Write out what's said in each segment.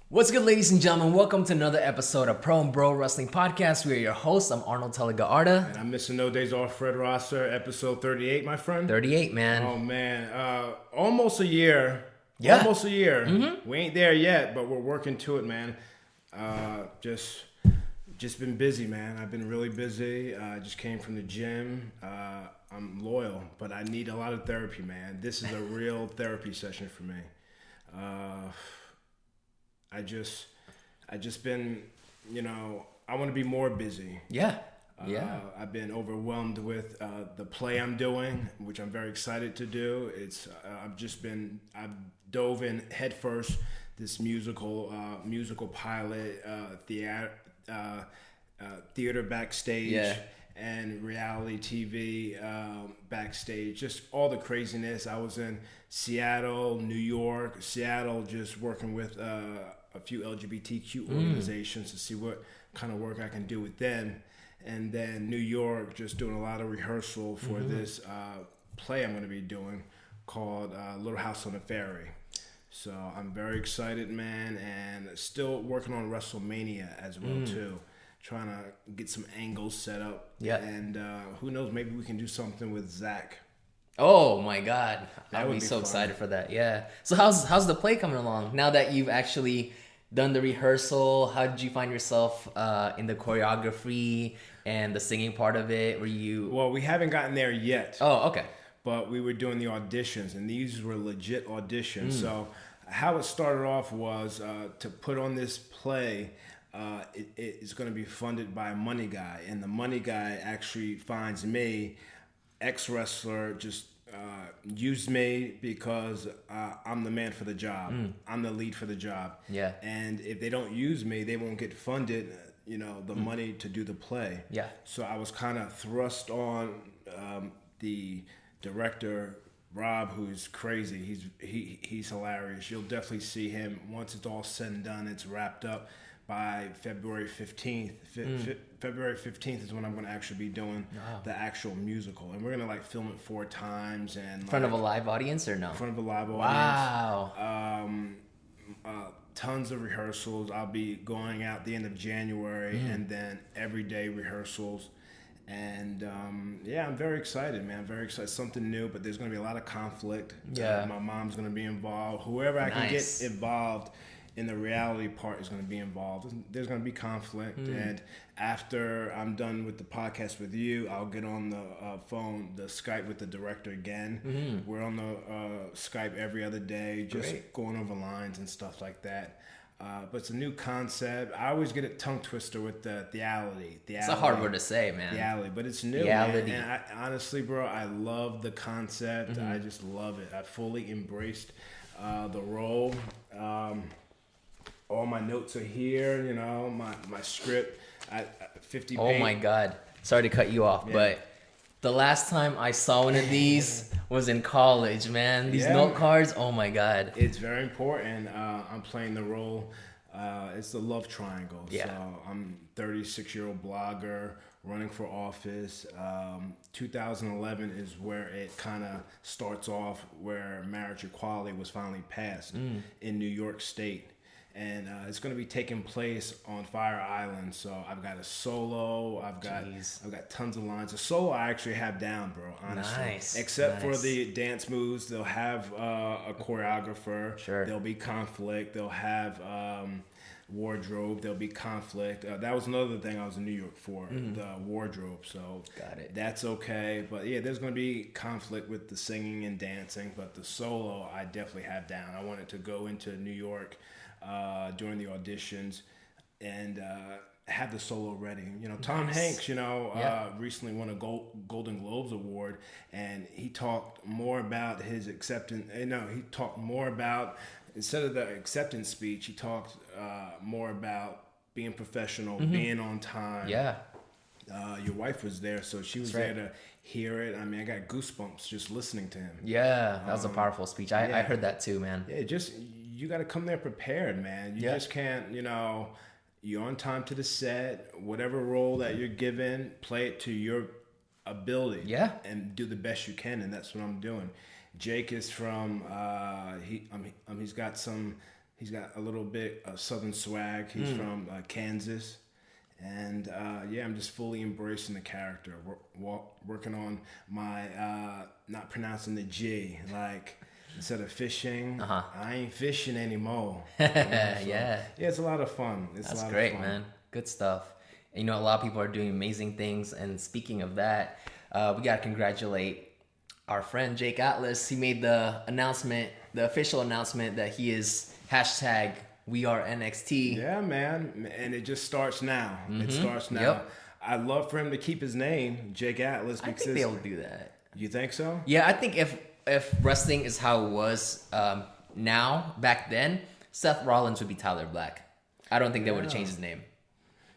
What's good, ladies and gentlemen? Welcome to another episode of Pro and Bro Wrestling Podcast. We are your hosts. I'm Arnold Telegaarda. And I'm missing no days off, Fred Rosser, episode 38, my friend. 38, man. Oh, man. Almost a year. Yeah. Almost a year. Mm-hmm. We ain't there yet, but we're working to it, man. Just been busy, man. I've been really busy. I just came from the gym. I'm loyal, but I need a lot of therapy, man. This is a real therapy session for me. I just been, I want to be more busy. Yeah. I've been overwhelmed with the play I'm doing, which I'm very excited to do. I've dove in headfirst this musical pilot, theater backstage, and reality TV backstage. Just all the craziness. I was in Seattle, New York. Seattle, just working with a few LGBTQ organizations to see what kind of work I can do with them. And then New York, just doing a lot of rehearsal for this play I'm going to be doing called Little House on the Ferry. So I'm very excited, man, and still working on WrestleMania as well, too. Trying to get some angles set up. Yeah. And who knows, maybe we can do something with Zach. Oh, my God. I'd be so fun. excited for that. Yeah. So how's the play coming along? Now that you've actually done the rehearsal, how did you find yourself in the choreography and the singing part of it? Were you... Well, we haven't gotten there yet. Oh, okay. But we were doing the auditions, and these were legit auditions. So how it started off was to put on this play. It's going to be funded by a money guy, and the money guy actually finds me, ex-wrestler, just used me because I'm the man for the job. I'm the lead for the job. Yeah. And if they don't use me, they won't get funded, the money to do the play. Yeah. So I was kind of thrust on the director, Rob, who's crazy. He's hilarious. You'll definitely see him once it's all said and done. It's wrapped up by February 15th. February 15th is when I'm going to actually be doing the actual musical. And we're going to film it 4 times. And In front of a live audience or no? In front of a live Wow. audience. Tons of rehearsals. I'll be going out the end of January and then everyday rehearsals. And I'm very excited, man. Very excited. Something new, but there's going to be a lot of conflict. Yeah. My mom's going to be involved. Whoever I can get involved in the reality part is going to be involved. There's going to be conflict. And after I'm done with the podcast with you, I'll get on the phone, the Skype with the director again. We're on the Skype every other day, just going over lines and stuff like that. But it's a new concept. I always get a tongue twister with the theality. It's a hard word to say, man. Theality, but it's new, man. And honestly, bro, I love the concept. I just love it. I fully embraced the role. All my notes are here, my script. 50 Oh my God. Sorry to cut you off, but the last time I saw one of these was in college, man. These note cards, oh my God. It's very important. I'm playing the role. It's the love triangle. Yeah. So I'm 36-year-old blogger running for office. 2011 is where it kind of starts off, where marriage equality was finally passed in New York State. And it's going to be taking place on Fire Island. So I've got a solo. I've got tons of lines. The solo I actually have down, bro. Honestly, Nice. Except for the dance moves, they'll have a choreographer. Sure. There'll be conflict. They'll have wardrobe. There'll be conflict. That was another thing I was in New York for, the wardrobe. So Got it. that's okay. But yeah, there's going to be conflict with the singing and dancing. But the solo I definitely have down. I wanted to go into New York during the auditions and have the solo ready. Tom Hanks, recently won a Golden Globes award, and he talked more about his acceptance. He talked more about, instead of the acceptance speech, he talked more about being professional, being on time. Yeah. Your wife was there, so she was there to hear it. I mean, I got goosebumps just listening to him. Yeah, that was a powerful speech. I heard that too, man. Yeah, you got to come there prepared, man. You just can't, you're on time to the set. Whatever role that you're given, play it to your ability. Yeah. And do the best you can, and that's what I'm doing. Jake is from, he's got some He's got a little bit of Southern swag. He's from Kansas. And yeah, I'm just fully embracing the character. Working on my not pronouncing the G. Like instead of fishing, I ain't fishing anymore. You know? So, yeah, it's a lot of fun. That's great, man. Good stuff. And, you know, a lot of people are doing amazing things. And speaking of that, we gotta congratulate our friend Jake Atlas. He made the official announcement that he is hashtag We Are NXT. Yeah, man. And it just starts now. It starts now. Yep. I'd love for him to keep his name, Jake Atlas. I think they'll do that. You think so? Yeah, I think if wrestling is how it was now, back then, Seth Rollins would be Tyler Black. I don't think they would have changed his name.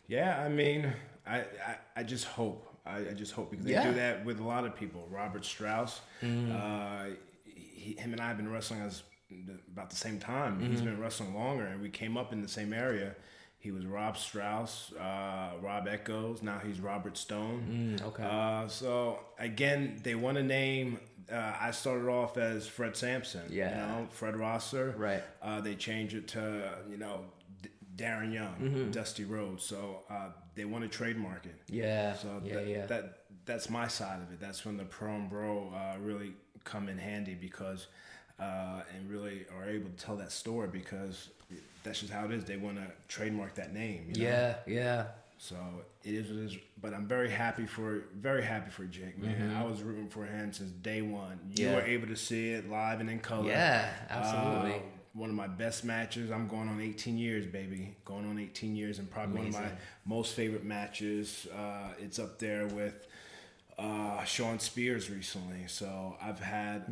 Yeah, I mean, I just hope. I just hope because they do that with a lot of people. Robert Strauss, him and I have been wrestling about the same time. He's been wrestling longer, and we came up in the same area. He was Rob Strauss, Rob Echoes. Now he's Robert Stone. Okay. So again, they want a name. I started off as Fred Sampson. Yeah. You know, Fred Rosser. Right. They changed it to Darren Young, Dusty Rhodes. So they want to trademark it. Yeah. So yeah. that's my side of it. That's when the pro and bro really come in handy because and really are able to tell that story because that's just how it is. They want to trademark that name. You know? Yeah. So it is what it is. But I'm very happy for Jake, man. I was rooting for him since day one. You were able to see it live and in color. Yeah, absolutely. One of my best matches. I'm going on 18 years, baby. Going on 18 years, and probably one of my most favorite matches. It's up there with Sean Spears recently. So I've had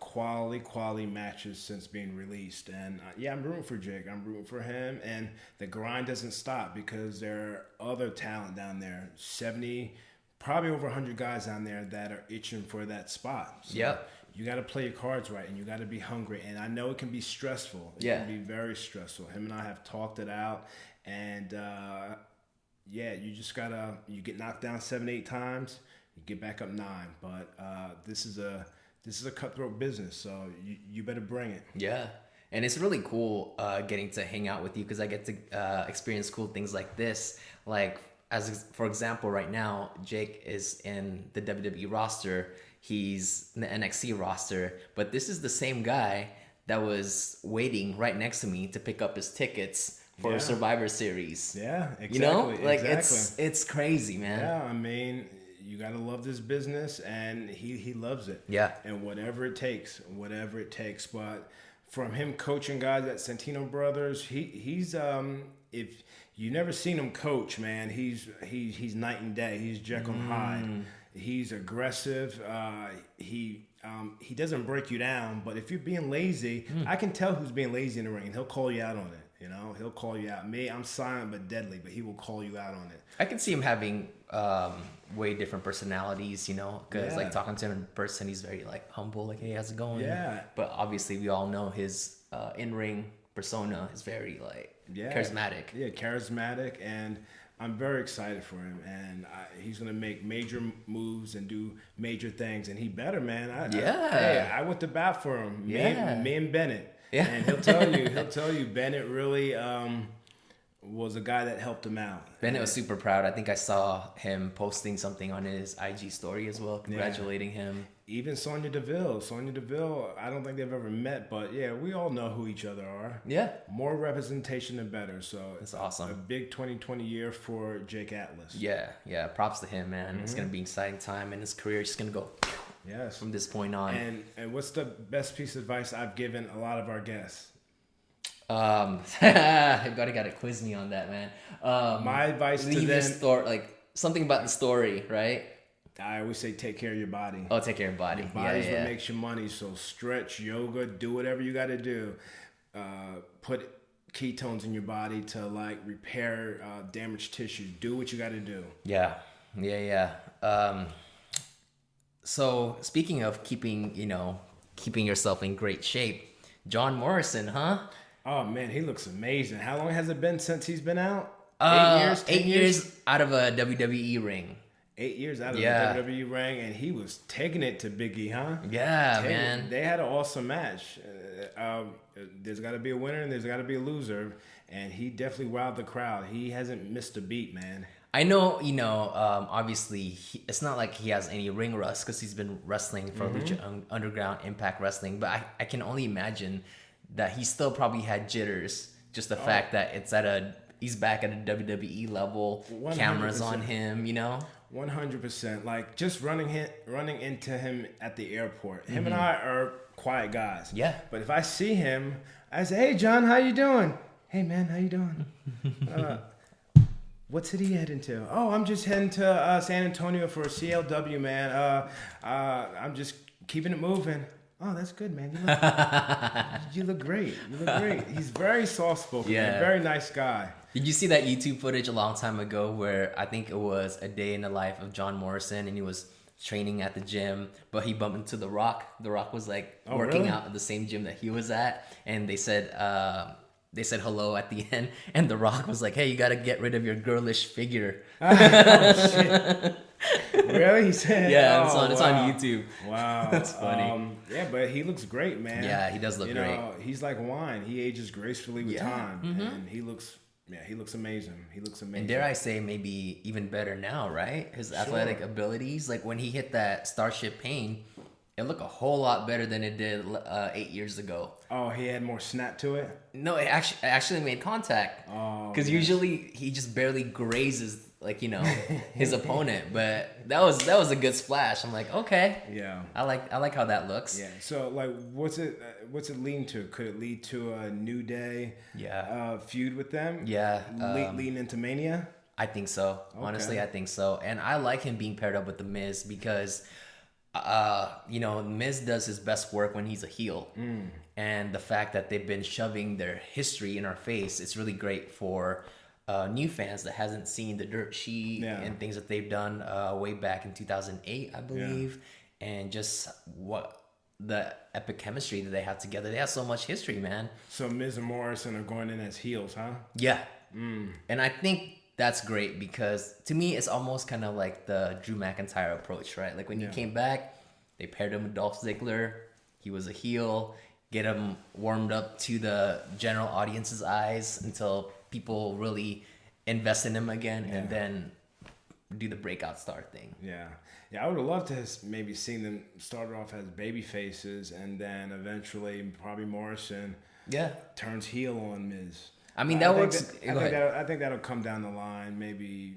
quality matches since being released, and I'm rooting for Jake. I'm rooting for him, and the grind doesn't stop because there are other talent down there. 70, probably over 100 guys down there that are itching for that spot. So you got to play your cards right, and you got to be hungry. And I know it can be stressful. It can be very stressful. Him and I have talked it out, and you just gotta. You get knocked down 7, 8 times, you get back up 9. But this is a cutthroat business, so you better bring it. Yeah, and it's really cool getting to hang out with you because I get to experience cool things like this. Like for example, right now Jake is in the WWE roster. He's in the NXT roster, but this is the same guy that was waiting right next to me to pick up his tickets for Survivor Series. Yeah, exactly. You know, like it's crazy, man. Yeah, I mean, you gotta love this business, and he loves it. Yeah, and whatever it takes. But from him coaching guys at Santino Brothers, he's if you never seen him coach, man, he's night and day. He's Jekyll and Hyde. He's aggressive. He doesn't break you down, but if you're being lazy, I can tell who's being lazy in the ring. He'll call you out on it. You know, he'll call you out. Me, I'm silent but deadly, but he will call you out on it. I can see him having way different personalities, you know, because like talking to him in person, he's very like humble, like, hey, how's it going? Yeah. But obviously, we all know his in-ring persona is very like charismatic. Yeah, charismatic, and I'm very excited for him, and he's gonna make major moves and do major things, and he better, man. I went to bat for him. Me and Bennett. Yeah. And he'll tell you, Bennett really was a guy that helped him out. Bennett was super proud. I think I saw him posting something on his IG story as well, congratulating him. Even Sonya Deville, I don't think they've ever met, but yeah, we all know who each other are. Yeah. More representation the better. So it's awesome. A big 2020 year for Jake Atlas. Yeah. Props to him, man. It's gonna be an exciting time, and his career is just gonna go from this point on. And what's the best piece of advice I've given a lot of our guests? You gotta quiz me on that, man. My advice to them, like something about the story, right? I always say take care of your body. Oh, take care of your body. Your body's what makes your money. So stretch, yoga, do whatever you got to do. Put ketones in your body to like repair damaged tissue. Do what you got to do. Yeah. So speaking of keeping yourself in great shape, John Morrison, huh? Oh man, he looks amazing. How long has it been since he's been out? 8 years? 8 years out of a WWE ring. 8 years out of Yeah. the WWE ring, and he was taking it to Big E, huh? Yeah, man. They had an awesome match. There's got to be a winner and there's got to be a loser, and he definitely wowed the crowd. He hasn't missed a beat, man. I know, obviously, it's not like he has any ring rust because he's been wrestling for Lucha Underground, Impact Wrestling. But I can only imagine that he still probably had jitters. Just the fact that he's back at a WWE level, 100%. Cameras on him, 100%. Like just running into him at the airport. Him and I are quiet guys. Yeah. But if I see him, I say, "Hey, John, how you doing? Hey, man, how you doing? What city you heading to? Oh, I'm just heading to San Antonio for a CLW, man. I'm just keeping it moving. Oh, that's good, man. You look great. You look great. He's very soft-spoken, man. Very nice guy. Did you see that YouTube footage a long time ago where I think it was a day in the life of John Morrison and he was training at the gym, but he bumped into The Rock. The Rock was like working out at the same gym that he was at, and they said hello at the end, and The Rock was like, "Hey, you got to get rid of your girlish figure." Oh, shit. Really? He said, "Yeah, it's on YouTube." Wow, that's funny. Yeah, but he looks great, man. Yeah, he does look great. He's like wine. He ages gracefully with time, and he looks amazing. He looks amazing. And dare I say, maybe even better now, right? His athletic abilities, like when he hit that Starship Pain, it looked a whole lot better than it did 8 years ago. Oh, he had more snap to it? No, it actually made contact. Oh, because usually he just barely grazes his opponent. But that was a good splash. I'm like, okay, yeah, I like how that looks. Yeah. So like, what's it leading to? Could it lead to a New Day? Yeah. Feud with them? Yeah. Leading into Mania? I think so. Okay. Honestly, I think so. And I like him being paired up with The Miz because Miz does his best work when he's a heel. And the fact that they've been shoving their history in our face, it's really great for new fans that hasn't seen the dirt sheet and things that they've done way back in 2008, I believe. And just what the epic chemistry that they have together. They have so much history, man. So Miz and Morrison are going in as heels, huh? Yeah. And I think that's great because to me, it's almost kind of like the Drew McIntyre approach, right? Like when he came back, they paired him with Dolph Ziggler. He was a heel. Get him warmed up to the general audience's eyes until people really invest in him again, and then do the breakout star thing. Yeah. I would have loved to have maybe seen them start off as baby faces, and then eventually probably Morrison turns heel on Miz. I mean, that works. I think that'll come down the line. Maybe,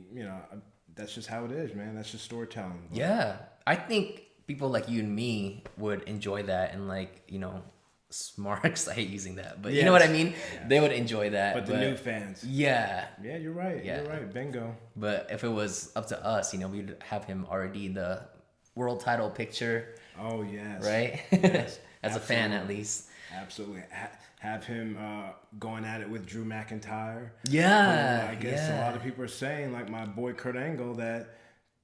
that's just how it is, man. That's just storytelling. But. Yeah. I think people like you and me would enjoy that, and smarks, I hate using that, but you know what I mean? Yeah. They would enjoy that. But the new fans. Yeah. Yeah, you're right. Yeah. You're right. Bingo. But if it was up to us, we'd have him already in the world title picture. Oh, yes. Right? Yes. As a fan, at least. Absolutely. Have him going at it with Drew McIntyre. Yeah. I guess a lot of people are saying, like my boy Kurt Angle, that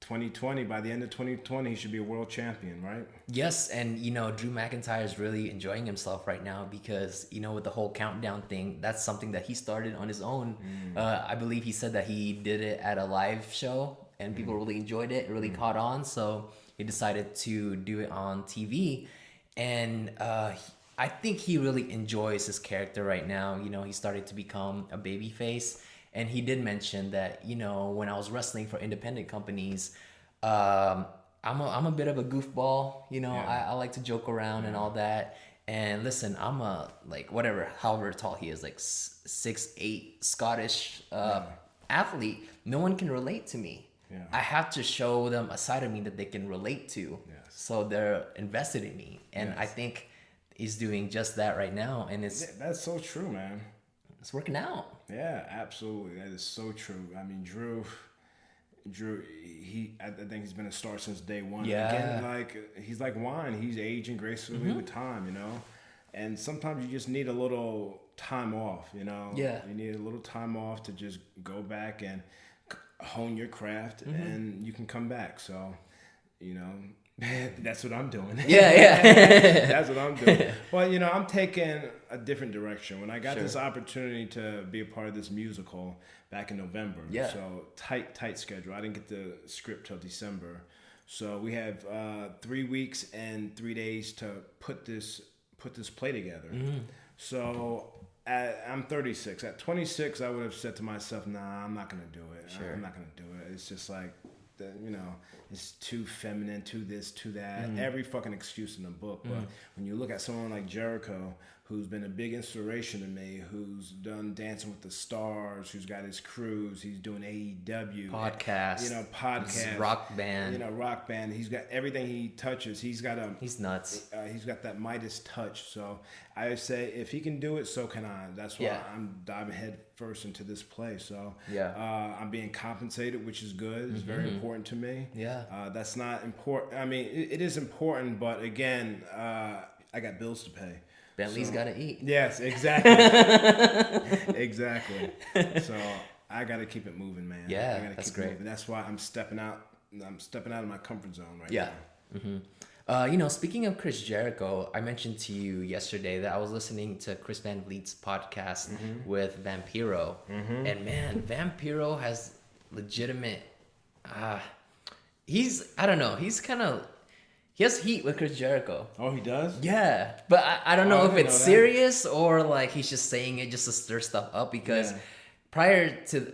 2020, by the end of 2020, he should be a world champion, right? Yes, and Drew McIntyre is really enjoying himself right now because with the whole countdown thing, that's something that he started on his own. I believe he said that he did it at a live show and people really enjoyed it, really caught on, so he decided to do it on TV. And I think he really enjoys his character right now. He started to become a baby face. And he did mention that, when I was wrestling for independent companies, I'm a bit of a goofball. I like to joke around and all that. And listen, I'm however tall he is, 6'8" Scottish athlete. No one can relate to me. Yeah. I have to show them a side of me that they can relate to. Yes. So they're invested in me. And I think he's doing just that right now. And that's so true, man. It's working out. Yeah, absolutely. That is so true. I mean, Drew, I think he's been a star since day one. Yeah. Again, he's like wine. He's aging gracefully with time, And sometimes you just need a little time off, Yeah. You need a little time off to just go back and hone your craft, and you can come back. So, That's what I'm doing. Yeah. That's what I'm doing. Well, you know, I'm taking a different direction. When I got Sure. this opportunity to be a part of this musical back in November, Yeah. so tight schedule. I didn't get the script till December, so we have 3 weeks and 3 days to put this play together. So I'm 36. At 26, I would have said to myself, "Nah, I'm not gonna do it. Sure. I'm not gonna do it." It's just like, you know, it's too feminine, too this, too that. Every fucking excuse in the book. But when you look at someone like Jericho, who's been a big inspiration to me, who's done Dancing with the Stars, who's got his cruise, he's doing AEW, Podcast, you know, podcast, rock band, you know, rock band. He's got everything he touches. He's nuts. He's got that Midas touch. So I say, if he can do it, so can I. That's why I'm diving head first into this play. So I'm being compensated, which is good. It's very important to me. That's not important. I mean, it is important, but again, I got bills to pay. Bentley's gotta eat. Yes, exactly. Exactly. So I gotta keep it moving, man. Yeah, I gotta that's keep great. It moving. That's why I'm stepping out. I'm stepping out of my comfort zone right Yeah. You know, speaking of Chris Jericho, I mentioned to you yesterday that I was listening to Chris Van Vliet's podcast with Vampiro, and man, Vampiro has legitimate. I don't know. He has heat with Chris Jericho. Oh, he does? Yeah, but I don't know if it's know that. serious or like he's just saying it just to stir stuff up because prior to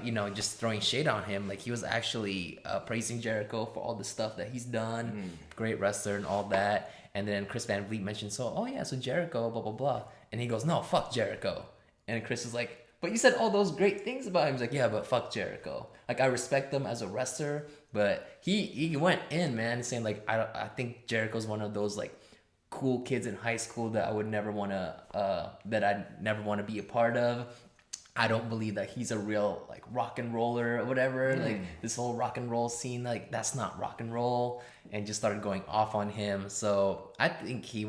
you know, just throwing shade on him, like he was actually praising Jericho for all the stuff that he's done, great wrestler and all that. And then Chris Van Vliet mentioned, so Jericho, blah blah blah, and he goes, no, fuck Jericho, and Chris is like, but you said all those great things about him. He's like, yeah, but fuck Jericho. Like, I respect him as a wrestler, but he went in, man, saying like, I think Jericho's one of those like cool kids in high school that I would never want to be a part of. I don't believe that he's a real like rock and roller or whatever. Like this whole rock and roll scene, like that's not rock and roll, and just started going off on him. So I think he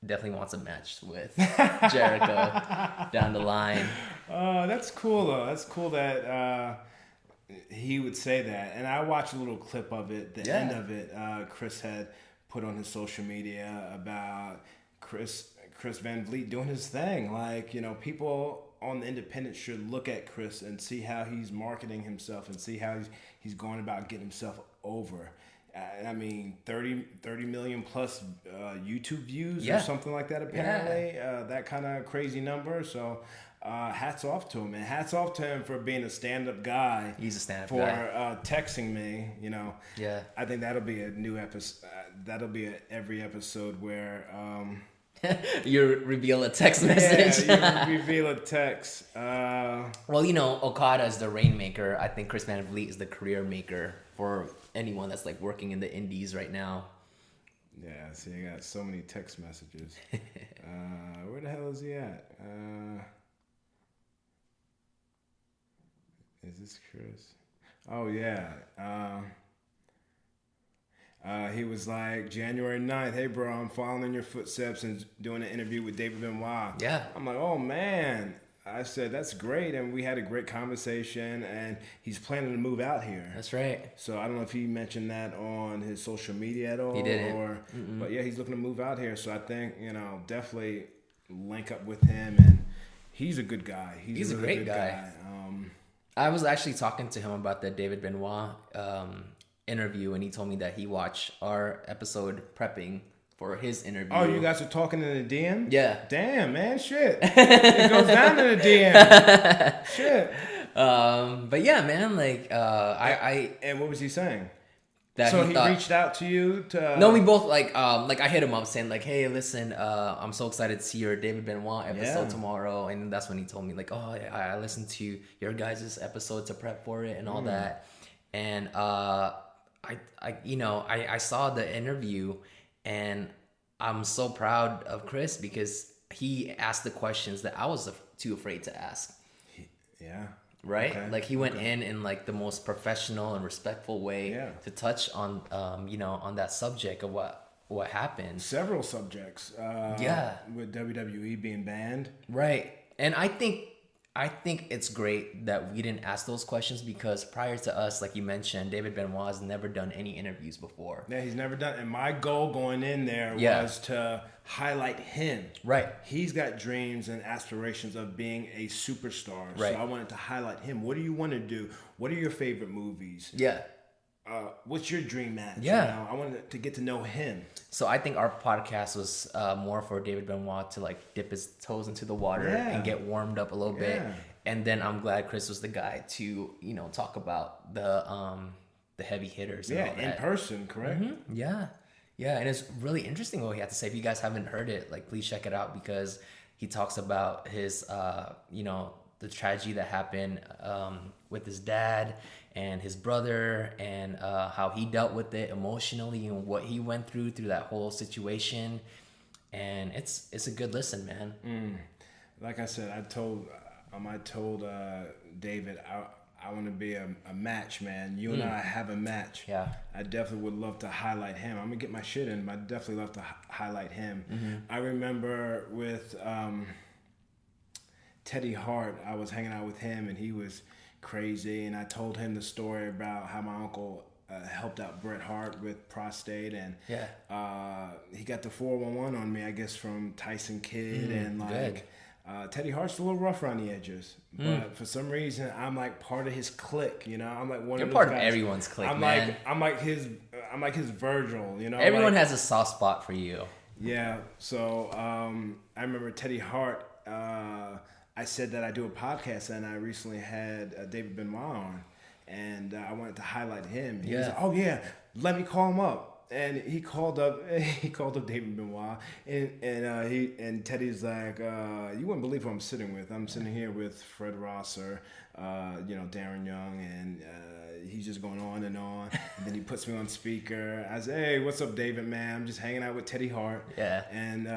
definitely wants a match with Jericho down the line. That's cool though. That's cool that he would say that. And I watched a little clip of it. The end of it, Chris had put on his social media about Chris Van Vliet doing his thing. Like, you know, people on the independent should look at Chris and see how he's marketing himself and see how he's going about getting himself over. I mean, 30 million plus YouTube views or something like that, apparently. That kind of crazy number. So hats off to him. And hats off to him for being a stand-up guy. He's a stand-up guy. For texting me, you know. Yeah. I think that'll be a new episode. That'll be every episode where... you reveal a text message. Yeah, you reveal a text. Well, you know, Okada is the rainmaker. I think Chris Van Vliet is the career maker for anyone that's like working in the indies right now. Yeah, see, I got so many text messages. Where the hell is he at? Is this Chris? Oh, yeah. He was like, January 9th, hey, bro, I'm following in your footsteps and doing an interview with David Benoit. Yeah. I'm like, oh, man. I said, that's great. And we had a great conversation. And he's planning to move out here. That's right. So I don't know if he mentioned that on his social media at all. He didn't. But, yeah, he's looking to move out here. So I think, you know, definitely link up with him. And he's a good guy. He's a really great guy. I was actually talking to him about the David Benoit interview, and he told me that he watched our episode prepping for his interview. Oh, you guys are talking in the DM? Yeah. Damn, man, shit. It goes down in the DM. Shit. But yeah, man, like and what was he saying? That so he reached out to you to... No, we both like I hit him up saying like, hey, listen, I'm so excited to see your David Benoit episode tomorrow, and that's when he told me like, oh, I listened to your guys' episode to prep for it and all that, and I saw the interview, and I'm so proud of Chris because he asked the questions that I was too afraid to ask. Yeah. Right? Okay. Like he went in like the most professional and respectful way to touch on on that subject of what happened. Several subjects. With WWE being banned. Right. And I think I think it's great that we didn't ask those questions because prior to us, like you mentioned, David Benoit has never done any interviews before. Yeah, he's never done. And my goal going in there was to highlight him. Right. He's got dreams and aspirations of being a superstar. Right. So I wanted to highlight him. What do you want to do? What are your favorite movies? Yeah. What's your dream match? Yeah. You know, I wanted to get to know him. So I think our podcast was more for David Benoit to like dip his toes into the water and get warmed up a little bit. And then I'm glad Chris was the guy to, you know, talk about the heavy hitters. And all that. In person, correct? Mm-hmm. Yeah. Yeah. And it's really interesting what he had to say. If you guys haven't heard it, like please check it out because he talks about his, you know, the tragedy that happened with his dad and his brother and how he dealt with it emotionally and what he went through that whole situation. And it's a good listen, man. Like I said, I told David, I want to be a match, man. You and I have a match. Yeah. I definitely would love to highlight him. I'm going to get my shit in, but I'd definitely love to highlight him. Mm-hmm. I remember with Teddy Hart, I was hanging out with him, and he was crazy, and I told him the story about how my uncle helped out Bret Hart with prostate, and he got the 411 on me, I guess, from Tyson Kidd, and like Teddy Hart's a little rough around the edges, but for some reason I'm like part of his clique, you know. I'm like one You're of those part guys. of everyone's clique, man. I'm like his Virgil, you know. Everyone has a soft spot for you. Yeah. So I remember Teddy Hart. I said that I do a podcast, and I recently had David Benoit on, and I wanted to highlight him. He was like, "Oh yeah, let me call him up." And he called up David Benoit, and Teddy's like, "You wouldn't believe who I'm sitting with. I'm sitting here with Fred Rosser, you know, Darren Young, and he's just going on and on." And then he puts me on speaker. I said, "Hey, what's up, David, man? I'm just hanging out with Teddy Hart." Yeah. And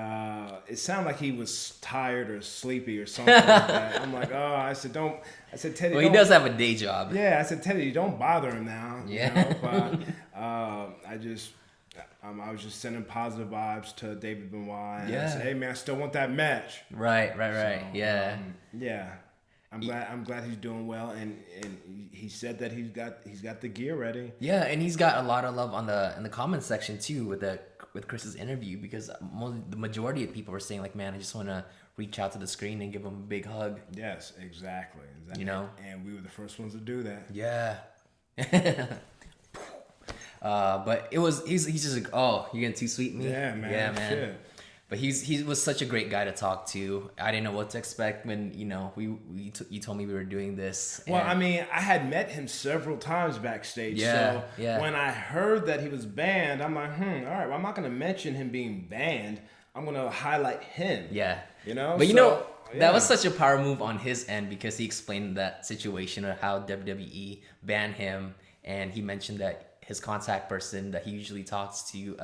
it sounded like he was tired or sleepy or something like that. I'm like, "Oh," I said, "Teddy." Well, he does have a day job. Yeah, I said, "Teddy, don't bother him now." Yeah. You know? But I was just sending positive vibes to David Benoit. And I said, "Hey man, I still want that match." Right. So, yeah. I'm glad he's doing well, and he said that he's got the gear ready. Yeah, and he's got a lot of love in the comments section too with Chris's interview because the majority of people were saying like, "Man, I just want to reach out to the screen and give him a big hug." Yes, exactly. You know, and we were the first ones to do that. Yeah. But he's just like, "Oh, you're getting too sweet, me." Yeah, man. Yeah, man. Shit. But he was such a great guy to talk to. I didn't know what to expect when you know you told me we were doing this. Well, I mean, I had met him several times backstage. Yeah, so when I heard that he was banned, I'm like, all right. Well, I'm not going to mention him being banned. I'm going to highlight him. Yeah, you know. But that was such a power move on his end because he explained that situation of how WWE banned him, and he mentioned that his contact person that he usually talks to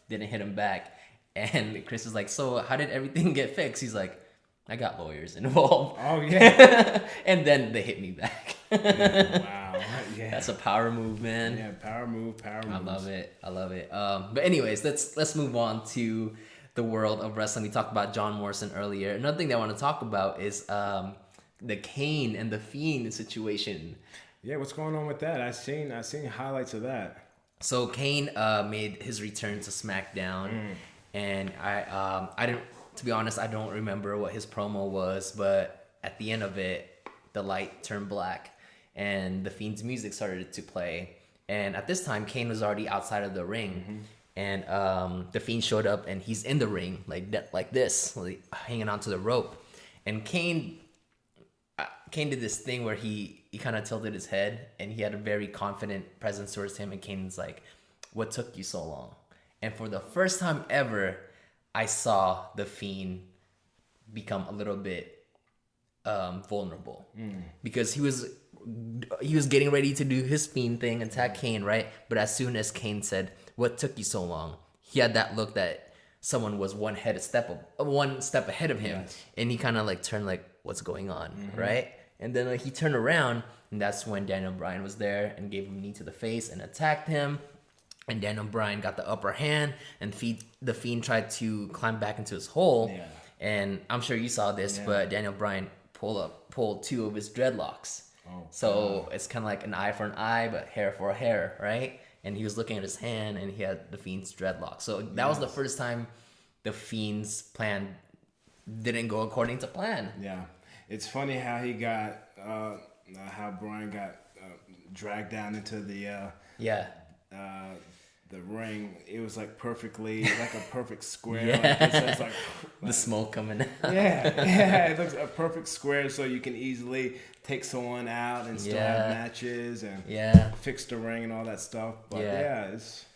didn't hit him back. And Chris is like, "So how did everything get fixed?" He's like, "I got lawyers involved." Oh yeah. And then they hit me back. Wow. Yeah. That's a power move, man. Yeah, power move. I love it. But anyways, let's move on to the world of wrestling. We talked about John Morrison earlier. Another thing that I want to talk about is the Kane and the Fiend situation. Yeah, what's going on with that? I seen highlights of that. So Kane made his return to SmackDown, and I didn't, to be honest, I don't remember what his promo was, but at the end of it, the light turned black, and the Fiend's music started to play, and at this time, Kane was already outside of the ring, and the Fiend showed up, and he's in the ring like this, like hanging onto the rope, and Kane did this thing where he kind of tilted his head and he had a very confident presence towards him, and Kane's like, "What took you so long?" And for the first time ever, I saw the Fiend become a little bit vulnerable because he was getting ready to do his Fiend thing, attack Kane, right? But as soon as Kane said, "What took you so long?" he had that look that someone was one step ahead of him, and he kind of like turned like, "What's going on?" Right? And then like he turned around, and that's when Daniel Bryan was there and gave him a knee to the face and attacked him. And Daniel Bryan got the upper hand, and the Fiend tried to climb back into his hole. Yeah. And I'm sure you saw this, but Daniel Bryan pull two of his dreadlocks. Oh, so it's kind of like an eye for an eye, but hair for a hair, right? And he was looking at his hand, and he had the Fiend's dreadlock. So that was the first time the Fiend's plan didn't go according to plan. Yeah, it's funny how he got, how Brian got dragged down into the ring. It was like perfectly, like a perfect square. Yeah. Like, it's like the smoke coming out. Yeah, it looks a perfect square, so you can easily take someone out and still have matches and fix the ring and all that stuff. But it's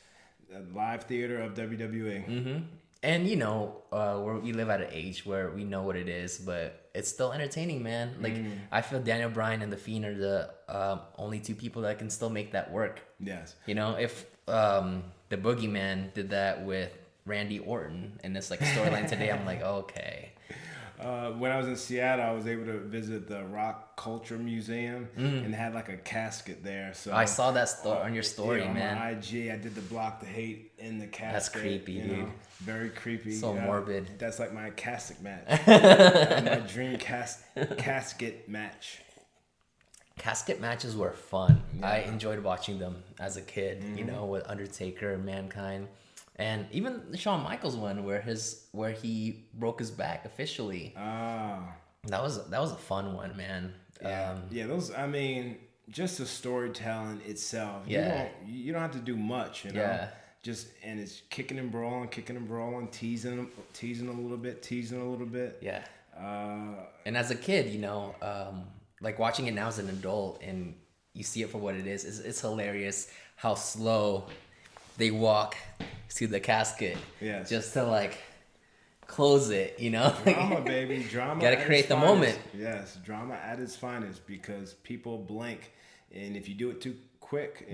a live theater of WWE. Mm-hmm. And we live at an age where we know what it is, but it's still entertaining, man. Like I feel Daniel Bryan and the Fiend are the only two people that can still make that work. Yes. If the Boogeyman did that with Randy Orton, and it's like a storyline today, I'm like, okay. When I was in Seattle, I was able to visit the Rock Culture Museum and had like a casket there. So I saw that on your story, on man. My IG, I did the block the hate in the casket. That's creepy, dude. Very creepy. So morbid. That's like my casket match. My dream casket match. Casket matches were fun. Yeah. I enjoyed watching them as a kid. With Undertaker, Mankind. And even the Shawn Michaels one where he broke his back officially. That was a fun one, man. Yeah, those, I mean, just the storytelling itself. Yeah. You don't have to do much, Yeah. And it's kicking and brawling, teasing a little bit. Yeah. And as a kid, like watching it now as an adult and you see it for what it is, it's hilarious how slow they walk to the casket, just to like close it, Drama, baby, drama. Gotta create the moment. Yes, drama at its finest, because people blink, and if you do it too quick,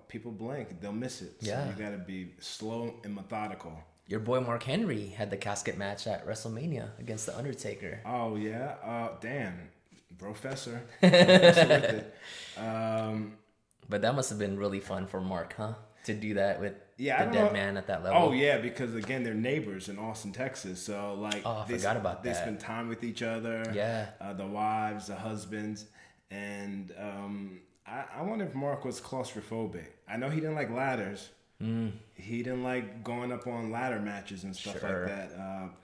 people blink, they'll miss it. So you gotta be slow and methodical. Your boy Mark Henry had the casket match at WrestleMania against the Undertaker. Oh yeah, damn, Professor with it. But that must have been really fun for Mark, huh? To do that with the dead man at that level. Oh yeah, because again they're neighbors in Austin, Texas. So like, I forgot about that. They spend time with each other. Yeah. The wives, the husbands, and I wonder if Mark was claustrophobic. I know he didn't like ladders. He didn't like going up on ladder matches and stuff like that.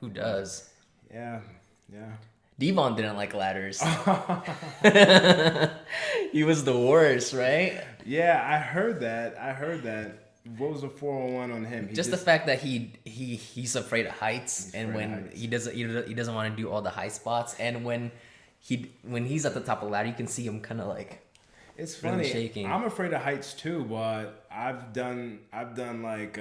Who does? Yeah. Devon didn't like ladders. He was the worst, right? Yeah, I heard that. What was the 401 on him? Just the fact that he's afraid of heights, and when he doesn't want to do all the high spots, and when he's at the top of the ladder, you can see him kind of like. It's funny. Really shaking. I'm afraid of heights too, but I've done like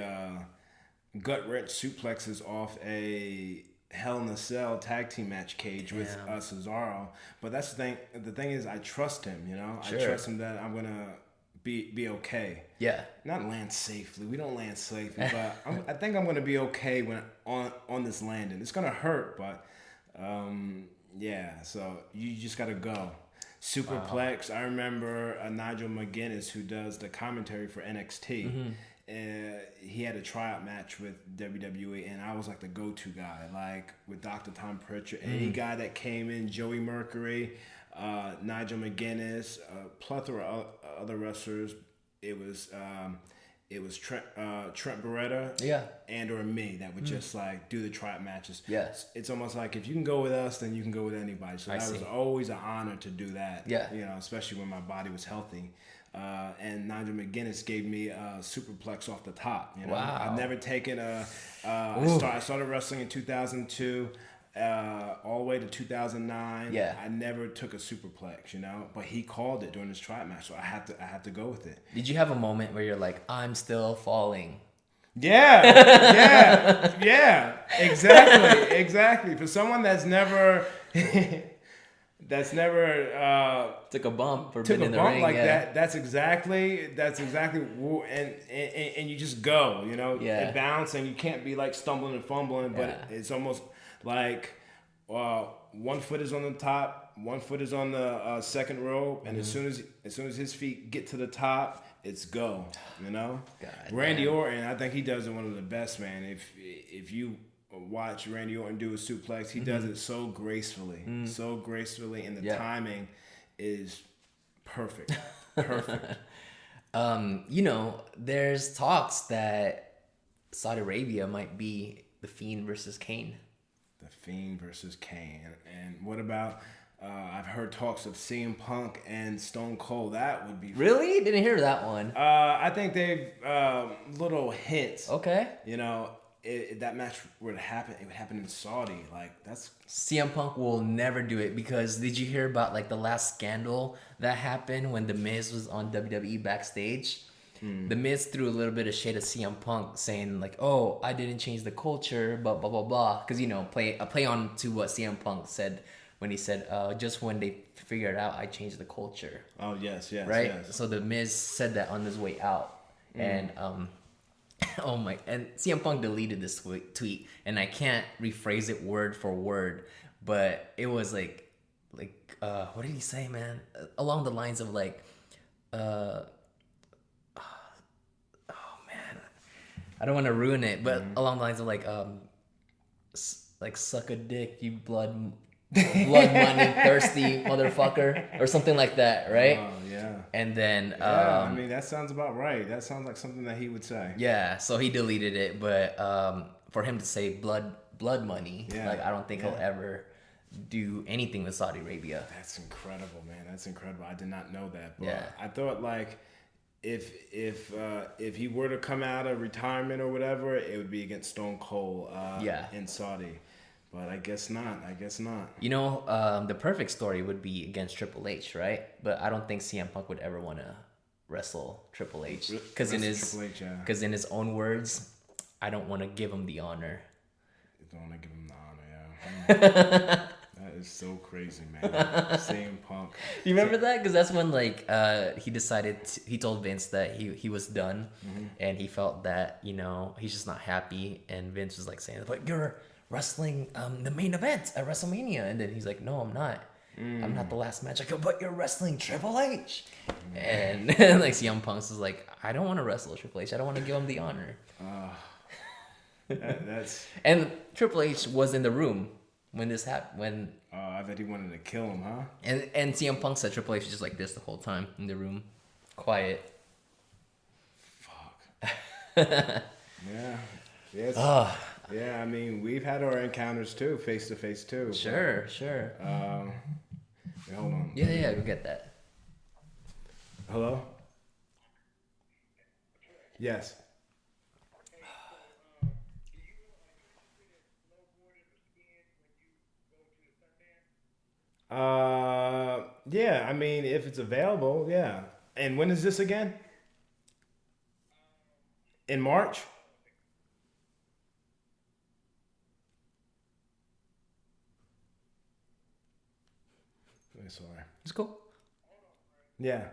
gut wrench suplexes off a Hell in a Cell tag team match cage with Cesaro. But that's the thing. The thing is, I trust him. Sure. I trust him that I'm gonna be okay. Yeah. Not land safely. We don't land safely, but I think I'm gonna be okay when on this landing. It's gonna hurt, but So you just gotta go. Superplex. Wow. I remember Nigel McGuinness, who does the commentary for NXT. He had a tryout match with WWE, and I was like the go-to guy, like with Dr. Tom Pritchard. Any guy that came in, Joey Mercury, Nigel McGuinness, a plethora of other wrestlers. It was Trent Beretta, and or me that would just like do the tryout matches. Yes, it's almost like if you can go with us, then you can go with anybody. So that was always an honor to do that. Yeah, especially when my body was healthy. And Nigel McGuinness gave me a superplex off the top. Wow. I've never taken I started wrestling in 2002. All the way to 2009. Yeah. I never took a superplex, but he called it during his tryout match, so I have to go with it. Did you have a moment where you're like, I'm still falling? Yeah, exactly. For someone that's never took a bump like that. That's exactly. And you just go, and bounce, and you can't be like stumbling and fumbling, but it's almost like 1 foot is on the top, 1 foot is on the second rope, and as soon as his feet get to the top, it's go. God, Randy Orton, I think he does it one of the best, man. If you watch Randy Orton do a suplex. He does it so gracefully, and the timing is perfect. Perfect. There's talks that Saudi Arabia might be the Fiend versus Kane. The Fiend versus Kane. And what about, I've heard talks of CM Punk and Stone Cold. That would be... Really? Didn't hear that one. I think they've, little hints. Okay. That match would happen. It would happen in Saudi. Like, that's... CM Punk will never do it because did you hear about like the last scandal that happened when The Miz was on WWE backstage? The Miz threw a little bit of shade at CM Punk saying like, oh, I didn't change the culture, blah, blah, blah, blah. Because, play on to what CM Punk said when he said, just when they figured out I changed the culture. Oh, yes. Right? Yes. So The Miz said that on his way out. And, and CM Punk deleted this tweet, and I can't rephrase it word for word, but it was like, what did he say, man? Along the lines of like, I don't want to ruin it, but along the lines of like suck a dick, you blood money thirsty motherfucker, or something like that, right? Oh yeah. And then that sounds about right. That sounds like something that he would say. Yeah, so he deleted it, but for him to say blood money, I don't think he'll ever do anything with Saudi Arabia. That's incredible, man. That's incredible. I did not know that. But yeah. I thought like if he were to come out of retirement or whatever, it would be against Stone Cold in Saudi. But I guess not. The perfect story would be against Triple H, right? But I don't think CM Punk would ever want to wrestle Triple H because in his own words, I don't want to give him the honor. You don't want to give him the honor, yeah. That is so crazy, man. CM Punk. You remember that? Because that's when he told Vince that he was done, and he felt that he's just not happy, and Vince was like saying, "But you're wrestling the main event at WrestleMania," and then he's like, "No, I'm not. I'm not the last match." I go, "But you're wrestling Triple H," and like CM Punk's is like, "I don't want to wrestle Triple H. I don't want to give him the honor." That's and Triple H was in the room when this happened. I bet he wanted to kill him, huh? And CM Punk said Triple H was just like this the whole time in the room, quiet. Fuck. Yeah. Yes. Yeah, I mean, we've had our encounters too, face to face too. Sure. Hold on. Yeah, we get that. Hello? Yes. Yeah, I mean, if it's available, yeah. And when is this again? In March? Sorry. It's cool. Yeah.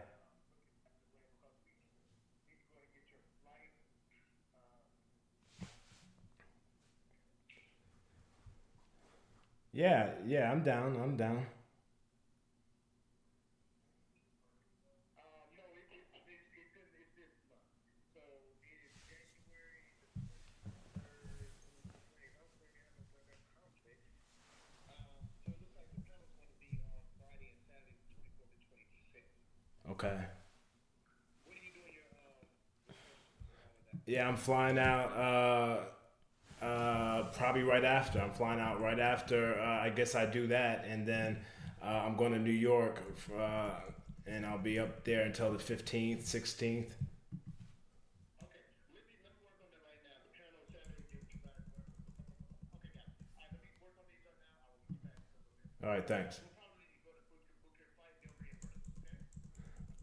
Yeah, I'm down. Okay. Yeah, I'm flying out probably right after. I'm flying out right after. I guess I do that, and then I'm going to New York, and I'll be up there until the 15th, 16th. All right, thanks.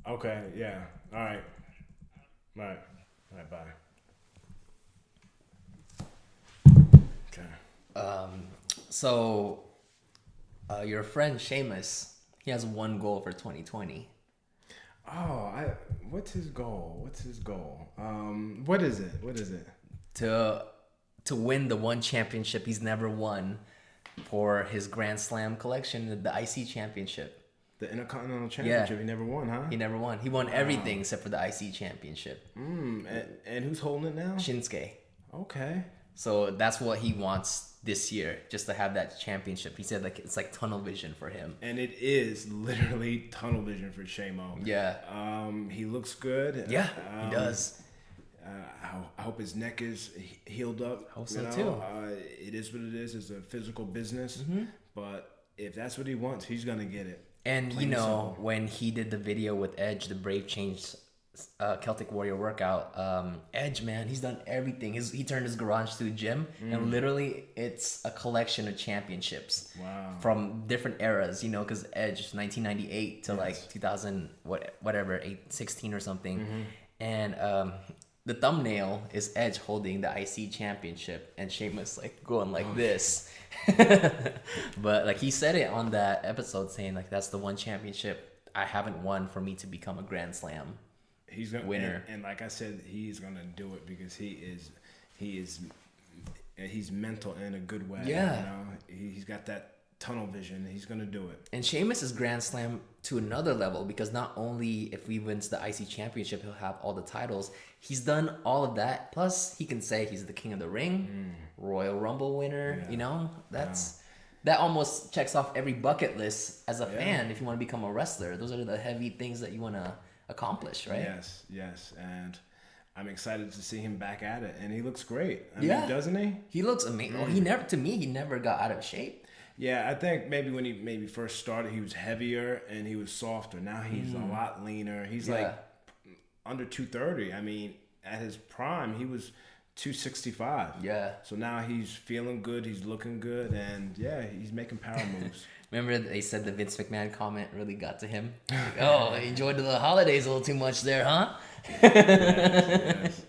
Okay, yeah. All right. All right, bye. Okay. So, your friend Sheamus, he has one goal for 2020. Oh, what's his goal? What is it? To win the one championship he's never won for his Grand Slam collection, the IC championship. The Intercontinental Championship, Yeah. He never won, huh? He never won. He won everything except for the IC championship. And who's holding it now? Shinsuke. Okay. So that's what he wants this year, just to have that championship. He said like it's like tunnel vision for him. And it is literally tunnel vision for Shamo. Yeah. He looks good. Yeah, he does. I hope his neck is healed up. Hope so too. It is what it is. It's a physical business. But if that's what he wants, he's going to get it. And, you know, when he did the video with Edge, the Brave Change Celtic Warrior workout, Edge, man, he's done everything. He turned his garage to a gym, and literally it's a collection of championships. Wow. From different eras, you know, because Edge, 1998 to like 2000, whatever, 16 or something. And the thumbnail is Edge holding the IC championship, and Sheamus like going like this. But like he said it on that episode, saying like that's the one championship I haven't won for me to become a Grand Slam winner. And like I said, he's gonna do it because he's mental in a good way. Yeah, you know, he's got that tunnel vision. He's gonna do it. And Sheamus is Grand Slam to another level, because not only if he wins the IC championship, he'll have all the titles. He's done all of that. Plus, he can say he's the King of the Ring, Royal Rumble winner. You know, that almost checks off every bucket list as a fan. If you want to become a wrestler, those are the heavy things that you want to accomplish, right? Yes, and I'm excited to see him back at it, and he looks great. I mean, doesn't he? He looks amazing. Well, he never got out of shape. Yeah, I think maybe when he first started, he was heavier and he was softer. Now he's a lot leaner. He's like under 230. I mean, at his prime, he was 265. Yeah. So now he's feeling good. He's looking good, and he's making power moves. Remember they said the Vince McMahon comment really got to him? Like, oh, he enjoyed the holidays a little too much there, huh? Yes.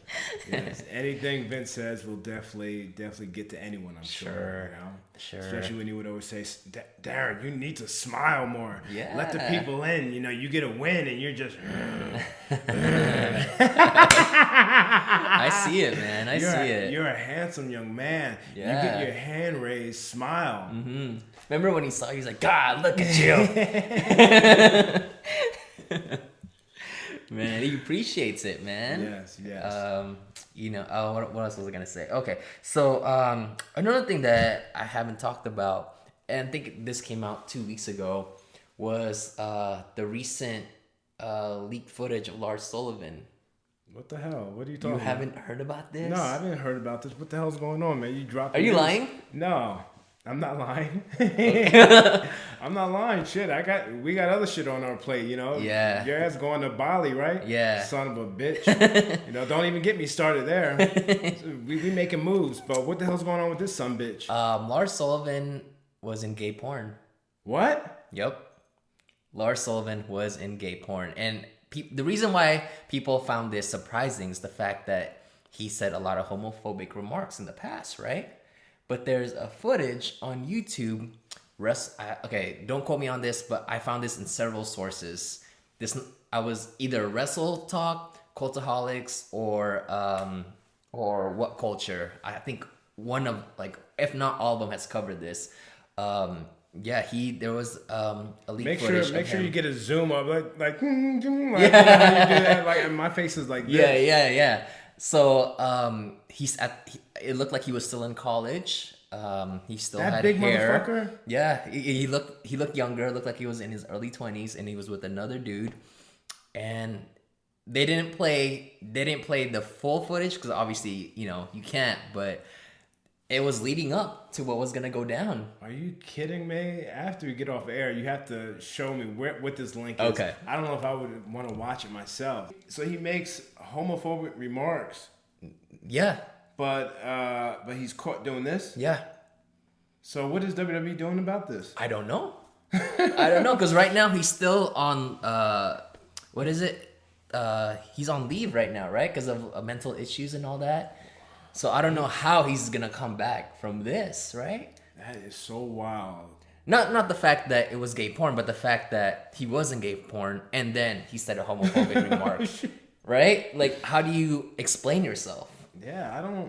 Anything Vince says will definitely get to anyone, I'm sure. You know? Sure. Especially when he would always say, Darren, you need to smile more. Yeah. Let the people in. You know, you get a win and you're just... I see it, man. I see it. You're a handsome young man. Yeah. You get your hand raised, smile. Remember when he saw you, he's like, God, look at you. Man, he appreciates it, man. Yes. You know, what else was I going to say? Okay, so another thing that I haven't talked about, and I think this came out 2 weeks ago, was the recent leaked footage of Lars Sullivan. What the hell? What are you talking about? You haven't heard about this? No, I haven't heard about this. What the hell's going on, man? You dropped Are you lying? No. I'm not lying. I'm not lying. Shit, we got other shit on our plate, you know. Yeah. Your ass going to Bali, right? Yeah. Son of a bitch. You know, don't even get me started there. we making moves, but what the hell's going on with this son bitch? Lars Sullivan was in gay porn. What? Yep. Lars Sullivan was in gay porn, and the reason why people found this surprising is the fact that he said a lot of homophobic remarks in the past, right? But there's a footage on YouTube. Okay, don't quote me on this, but I found this in several sources. I was either Wrestle Talk, Cultaholics, or What Culture. I think one of, like, if not all of them, has covered this. There was a leak footage. Make sure you get a zoom up, like you do that. Like, and my face is like this. Yeah. So it looked like he was still in college. He still had big hair. Motherfucker? Yeah, he looked younger. Looked like he was in his early 20s, and he was with another dude. And they didn't play the full footage because obviously, you know, you can't. But it was leading up to what was gonna go down. Are you kidding me? After we get off air, you have to show me what this link is. Okay. I don't know if I would want to watch it myself. So he makes homophobic remarks. Yeah. But he's caught doing this? Yeah. So what is WWE doing about this? I don't know. Because right now he's still on, what is it? He's on leave right now, right? Because of mental issues and all that. So I don't know how he's going to come back from this, right? That is so wild. Not the fact that it was gay porn, but the fact that he was in gay porn and then he said a homophobic remark, right? Like, how do you explain yourself? Yeah,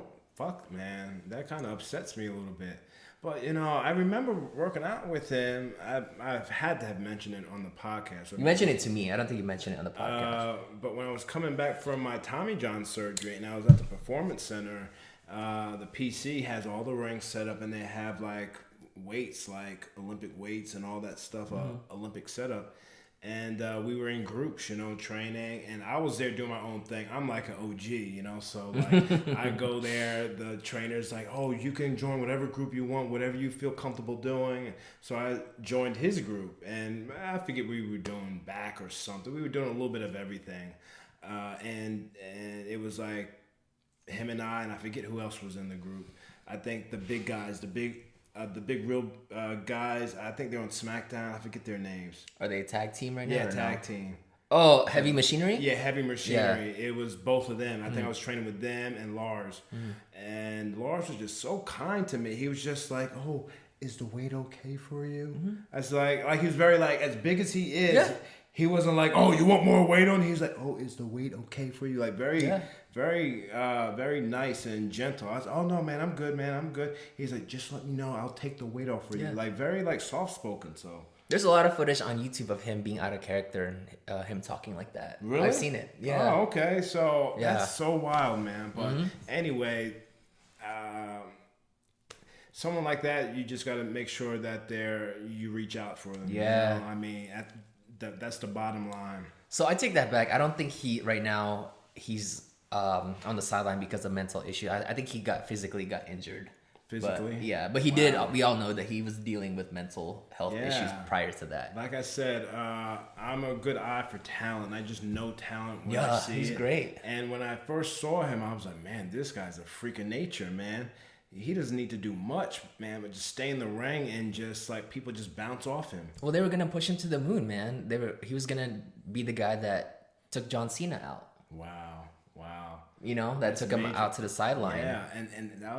man. That kind of upsets me a little bit. But, you know, I remember working out with him. I've had to have mentioned it on the podcast. You mentioned it to me. I don't think you mentioned it on the podcast. But when I was coming back from my Tommy John surgery and I was at the Performance Center, The PC has all the rings set up, and they have like weights, like Olympic weights and all that stuff, Olympic setup. And we were in groups, training, and I was there doing my own thing. I'm like an OG, so like I go there, the trainer's like, oh, you can join whatever group you want, whatever you feel comfortable doing. So I joined his group, and I figured we were doing back or something. We were doing a little bit of everything. And it was like him and I forget who else was in the group. I think the big guys, the big real guys, I think they're on SmackDown. I forget their names. Are they a tag team right now? Yeah, tag team. Oh, Heavy Machinery? Yeah, Heavy Machinery. Yeah. It was both of them. I think I was training with them and Lars. And Lars was just so kind to me. He was just like, oh, is the weight okay for you? I was like he was very like, as big as he is, he wasn't like, oh, you want more weight on? He was like, oh, is the weight okay for you? Like very, very nice and gentle. I was like, oh no, man, I'm good, man. I'm good. He's like, just let me know. I'll take the weight off for you. Like very like soft spoken. So there's a lot of footage on YouTube of him being out of character and him talking like that. Really? I've seen it. Yeah. Oh, okay. So that's so wild, man. But anyway, someone like that, you just got to make sure that you reach out for them. Yeah. I mean, that's the bottom line. So I take that back. I don't think right now he's on the sideline because of mental issue. I think he physically got injured. Physically? But he did. We all know that he was dealing with mental health issues prior to that. Like I said, I'm a good eye for talent. I just know talent when I see it. He's great. And when I first saw him, I was like, man, this guy's a freak of nature, man. He doesn't need to do much, man, but just stay in the ring and just like people just bounce off him. Well, they were gonna push him to the moon, man. He was gonna be the guy that took John Cena out. Wow. That's took him out to the sideline. Yeah, and that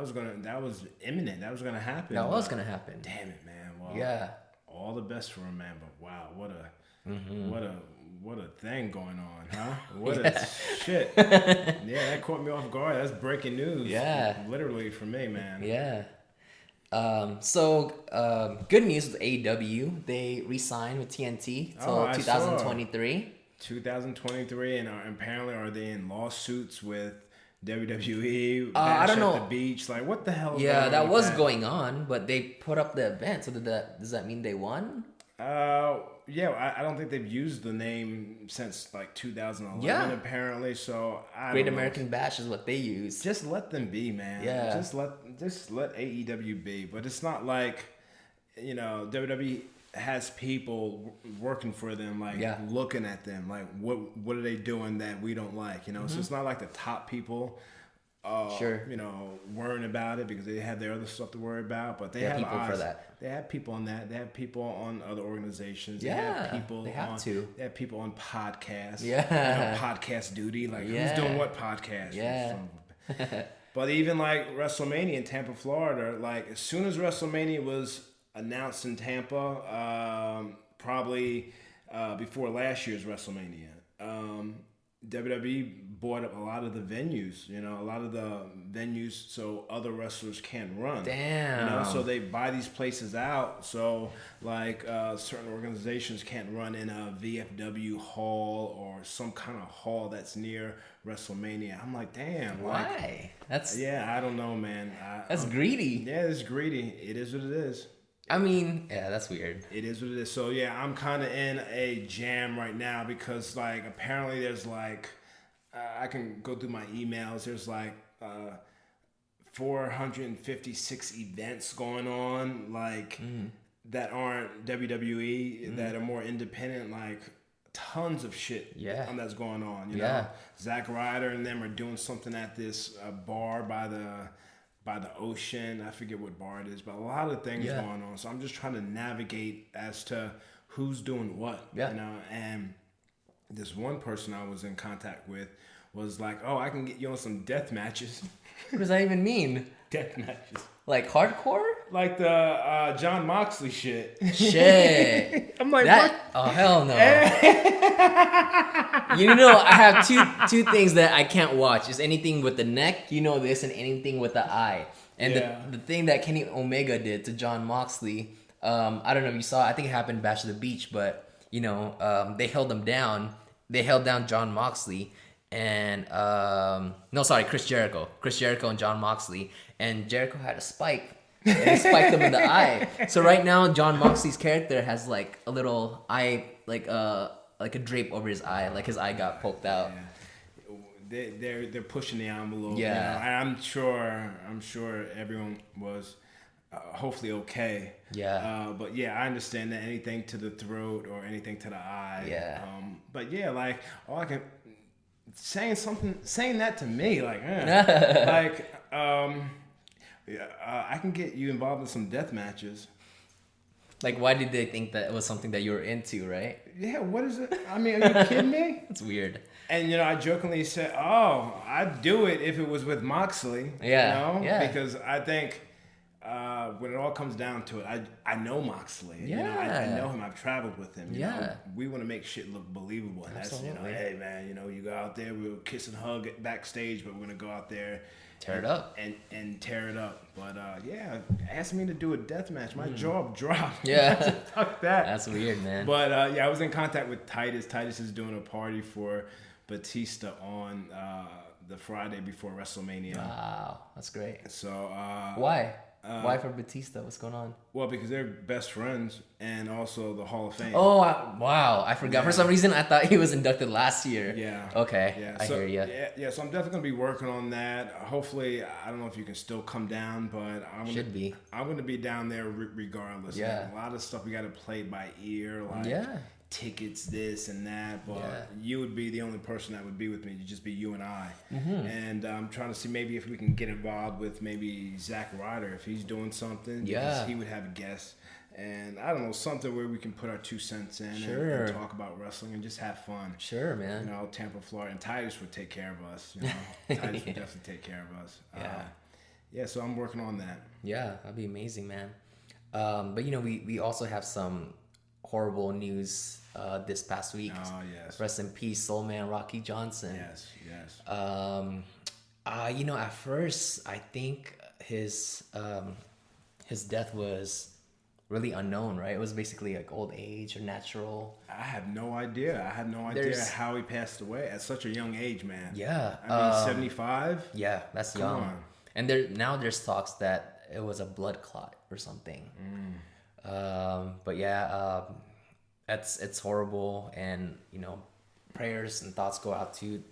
was imminent. That was gonna happen. That was gonna happen. Damn it, man. Well, yeah. All the best for him, man. But wow, what a thing going on, huh? What a shit. Yeah, that caught me off guard. That's breaking news. Yeah. Literally for me, man. Yeah. Good news with AEW. They re-signed with TNT till 2023. 2023, and apparently are they in lawsuits with WWE? I don't know. At the beach, like what the hell? Yeah, that was going on, but they put up the event. So does that mean they won? Yeah, I don't think they've used the name since like 2011 apparently. So Great American Bash is what they use. Just let them be, man. Yeah, just let AEW be. But it's not like WWE has people working for them, like looking at them, like what are they doing that we don't like, So it's not like the top people, worrying about it because they have their other stuff to worry about. But they have people for that. They have people on that. They have people on other organizations. They have people. They have to. They have people on podcasts. Yeah, podcast duty. Like who's doing what podcast? Yeah. But even like WrestleMania in Tampa, Florida, like as soon as WrestleMania was announced in Tampa, probably before last year's WrestleMania. WWE bought up a lot of the venues, so other wrestlers can't run. Damn. So they buy these places out. So like certain organizations can't run in a VFW hall or some kind of hall that's near WrestleMania. I'm like, damn. Why? I don't know, man. That's greedy. Yeah, it's greedy. It is what it is. I mean, yeah, that's weird. It is what it is. So yeah, I'm kind of in a jam right now because like apparently there's like I can go through my emails. There's like 456 events going on like that aren't WWE that are more independent. Like tons of shit that's going on. You know, Zack Ryder and them are doing something at this bar by the ocean. I forget what bar it is, but a lot of things going on. So I'm just trying to navigate as to who's doing what, and this one person I was in contact with was like, oh, I can get you on some death matches. What does that even mean? Death matches. Like hardcore? Like the John Moxley shit. Shit. I'm like, what? Oh, hell no. I have two things that I can't watch. Is anything with the neck, this, and anything with the eye. And the thing that Kenny Omega did to John Moxley, I don't know if you saw, I think it happened Bash at the Beach, but, they held him down. They held down John Moxley, and no, sorry, Chris Jericho. Chris Jericho and John Moxley. And Jericho had a spike. And he spiked him in the eye. So right now, John Moxley's character has like a little eye, like a drape over his eye, like his eye got poked out. Yeah. They're pushing the envelope. Yeah. And I'm sure everyone was hopefully okay. Yeah. But yeah, I understand that anything to the throat or anything to the eye. Yeah. But yeah, like all I can saying that to me, like, like, I can get you involved in some death matches. Like, why did they think that it was something that you were into, right? Yeah, what is it? I mean, are you kidding me? It's weird. And, I jokingly said, oh, I'd do it if it was with Moxley. Yeah, yeah. Because I think when it all comes down to it, I know Moxley. Yeah. I know him. I've traveled with him. Yeah. We want to make shit look believable. And Absolutely. that's, hey, man, you go out there, we'll kiss and hug backstage, but we're going to go out there. Tear it up. And tear it up. But, yeah, asked me to do a death match. My jaw dropped. Yeah. Fuck that. That's weird, man. But, yeah, I was in contact with Titus. Titus is doing a party for Batista on the Friday before WrestleMania. Wow. That's great. So, why? Why for Batista? What's going on? Well, because they're best friends and also the Hall of Fame. Oh, wow. I forgot. Yeah. For some reason, I thought he was inducted last year. Yeah. Okay. Yeah. I hear you. Yeah, so I'm definitely going to be working on that. Hopefully, I don't know if you can still come down, but I'm going to be down there regardless. Yeah. Man. A lot of stuff we got to play by ear, like tickets, this and that. But you would be the only person that would be with me. It'd just be you and I. Mm-hmm. And I'm trying to see maybe if we can get involved with maybe Zack Ryder if he's doing something. Yeah. Because he would have guests. And I don't know, something where we can put our 2 cents in and talk about wrestling and just have fun. Sure, man. Tampa, Florida. And Titus would take care of us. Titus would definitely take care of us. Yeah, so I'm working on that. Yeah, that'd be amazing, man. But, we also have some horrible news this past week. Oh, yes. Rest in peace, Soul Man Rocky Johnson. Yes. At first, I think his death was really unknown, right? It was basically like old age or natural. I have no idea. How he passed away at such a young age, man. Yeah. I mean, 75? Yeah, that's Come young. on. And there's talks that it was a blood clot or something. But yeah, it's horrible, and prayers and thoughts go out to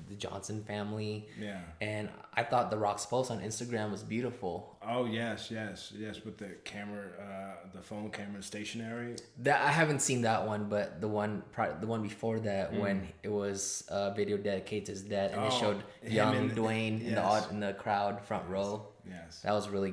the Johnson family. Yeah. And I thought The Rock's post on Instagram was beautiful. Oh yes, with the camera, the phone camera stationary. That I haven't seen that one, but the one before that, when it was a video dedicated to his dad, and it showed young Dwayne in the crowd front row. Yes. That was really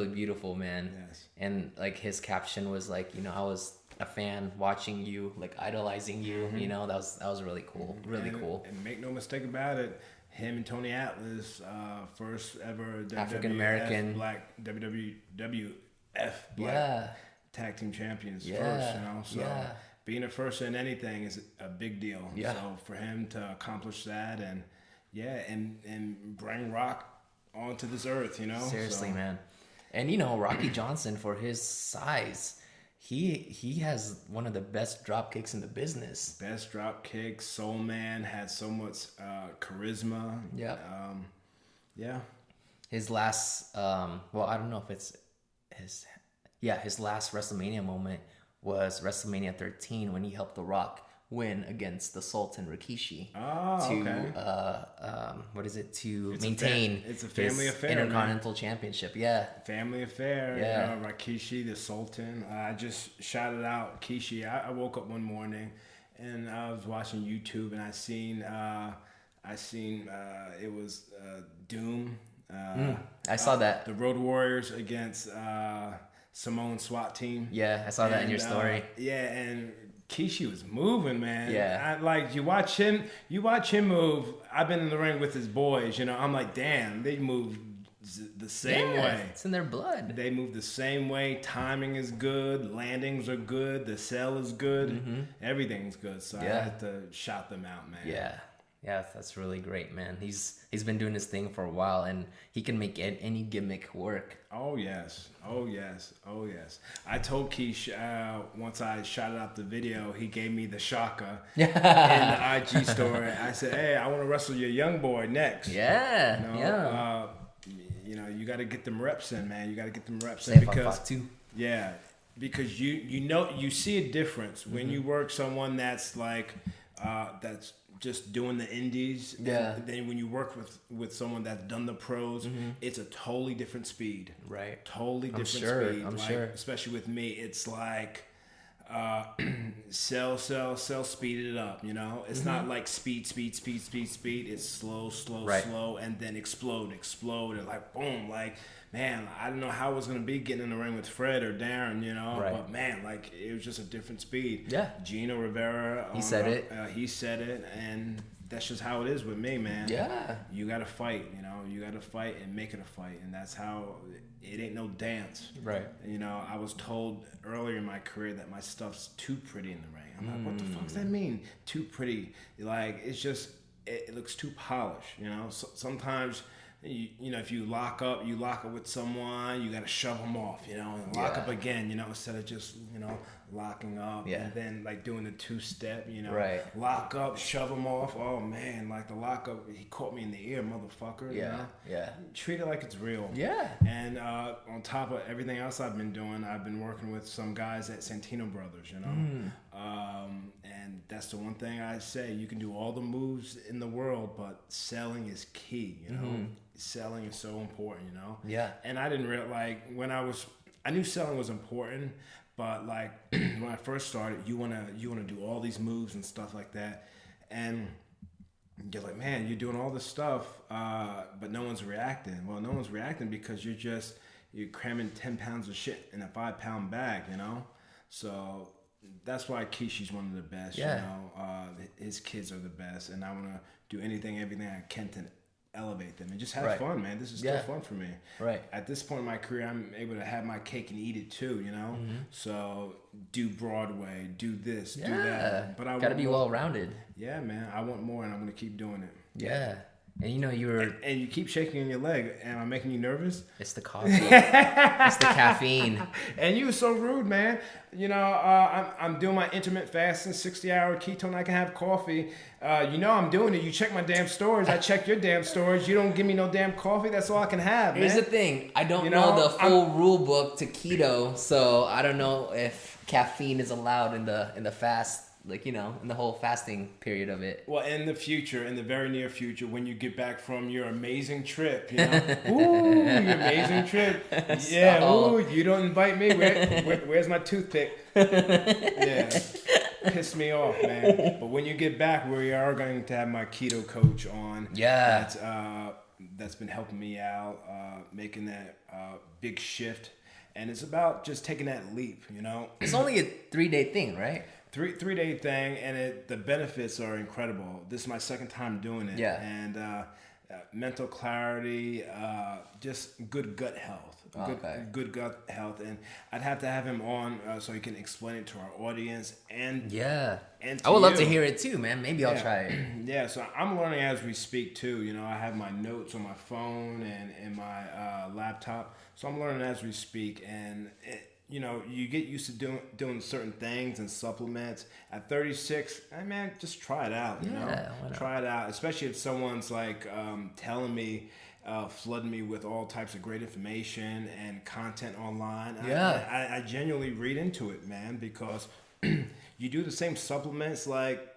beautiful, man. Yes. And like his caption was like, I was a fan watching you, like idolizing you. That was really cool. Cool. And make no mistake about it, him and Tony Atlas, first ever African American black WWF black tag team champions first. So being a first in anything is a big deal. Yeah. So for him to accomplish that and bring Rock onto this earth, Seriously, man. And Rocky Johnson, for his size, he has one of the best drop kicks in the business. Best drop kicks. Soul Man had so much charisma. Yeah. Yeah. His last I don't know if it's his last WrestleMania moment was WrestleMania 13 when he helped The Rock win against the Sultan Rikishi to maintain it's a family his affair, Intercontinental Championship. Yeah, family affair. Yeah, Rikishi, the Sultan. I just shouted out Rikishi. I woke up one morning and I was watching YouTube and I seen it was Doom. I saw that the Road Warriors against Samoan SWAT team. Yeah, I saw that in your story. And Kishi was moving, man. Yeah. You watch him move. I've been in the ring with his boys, I'm like, damn, they move the same way. It's in their blood. They move the same way. Timing is good. Landings are good. The sell is good. Everything's good. So I had to shout them out, man. Yeah. Yeah, that's really great, man. He's been doing his thing for a while, and he can make any gimmick work. Oh yes, oh yes, oh yes. I told Keish once I shot out the video, he gave me the shaka in the IG story. I said, "Hey, I want to wrestle your young boy next." Yeah, you know, yeah. You got to get them reps in, man. You got to get them reps Same in because too. yeah, because you see a difference when you work someone that's like that's just doing the indies. Yeah. And then when you work with someone that's done the pros, it's a totally different speed. Right. Totally different speed. I'm sure. Especially with me, it's like sell, speed it up. You know, it's not like speed. It's slow, slow, and then explode, and like boom, like. Man, I didn't know how it was going to be getting in the ring with Fred or Darren, you know. Right. But, man, like, it was just a different speed. Yeah. Gino Rivera. He said it. He said it, and that's just how it is with me, man. Yeah. You got to fight, you know. You got to fight and make it a fight, and that's how it ain't no dance. Right. You know, I was told earlier in my career that my stuff's too pretty in the ring. I'm like, what the fuck does that mean? Too pretty. Like, it's just, it looks too polished, you know. So, sometimes... You know, if you lock up with someone, you got to shove them off, you know, and lock up again, you know, instead of just, you know, locking up and then like doing the two-step, you know, lock up, shove them off. Oh man, like the lock up, he caught me in the ear, motherfucker. You know? Treat it like it's real. Yeah. And on top of everything else I've been doing, I've been working with some guys at Santino Brothers, you know, and that's the one thing I say: you can do all the moves in the world, but selling is key. You know. Selling is so important, you know? Yeah. And I didn't really, like, I knew selling was important, but, like, when I first started, you wanna do all these moves and stuff like that, and you're like, man, you're doing all this stuff, but no one's reacting. Well, no one's reacting because you're cramming 10 pounds of shit in a 5-pound bag, you know? So that's why Kishi's one of the best, you know? His kids are the best, and I want to do everything I can to elevate them and just have fun, man. This is still fun for me. Right. At this point in my career, I'm able to have my cake and eat it too, you know? So do Broadway, do this, do that. But I gotta be well-rounded. Yeah, man. I want more, and I'm going to keep doing it. Yeah. And you know, and you keep shaking in your leg. Am I making you nervous? It's the coffee. It's the caffeine. And you were so rude, man. You know, I'm doing my intermittent fasting, 60-hour ketone. I can have coffee. You know I'm doing it. You check my damn stories. I check your damn stories. You don't give me no damn coffee. That's all I can have, man. Here's the thing. I don't know the full rule book to keto, so I don't know if caffeine is allowed in the fast. Like, you know, in the whole fasting period of it. Well, in the very near future, when you get back from your amazing trip, you know, ooh, your amazing trip. Yeah, ooh, you don't invite me. Where's my toothpick? Yeah, piss me off, man. But when you get back, we are going to have my keto coach on. Yeah. That's been helping me out, making that big shift. And it's about just taking that leap, you know. It's only a 3-day thing, right? Three-day thing, and the benefits are incredible. This is my second time doing it. Yeah. And mental clarity, just good gut health. Good gut health. And I'd have to have him on so he can explain it to our audience. And I would love to hear it too, man. Maybe I'll try it. Yeah, so I'm learning as we speak too. You know, I have my notes on my phone and my laptop. So I'm learning as we speak. And you know, you get used to doing certain things and supplements. At 36, man, just try it out. You know, try it out. Especially if someone's like telling me, flooding me with all types of great information and content online. I genuinely read into it, man, because you do the same supplements like.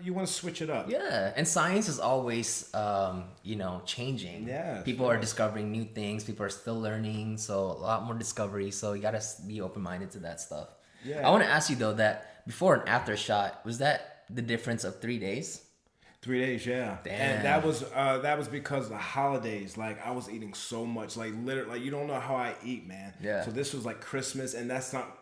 You want to switch it up. Yeah, and science is always, you know, changing. Yeah, people are discovering new things. People are still learning, so a lot more discovery. So you gotta be open-minded to that stuff. Yeah. I want to ask you though that before and after shot, was that the difference of 3 days? 3 days, yeah. Damn. And that was because of the holidays. Like I was eating so much, like literally, like you don't know how I eat, man. Yeah. So this was like Christmas, and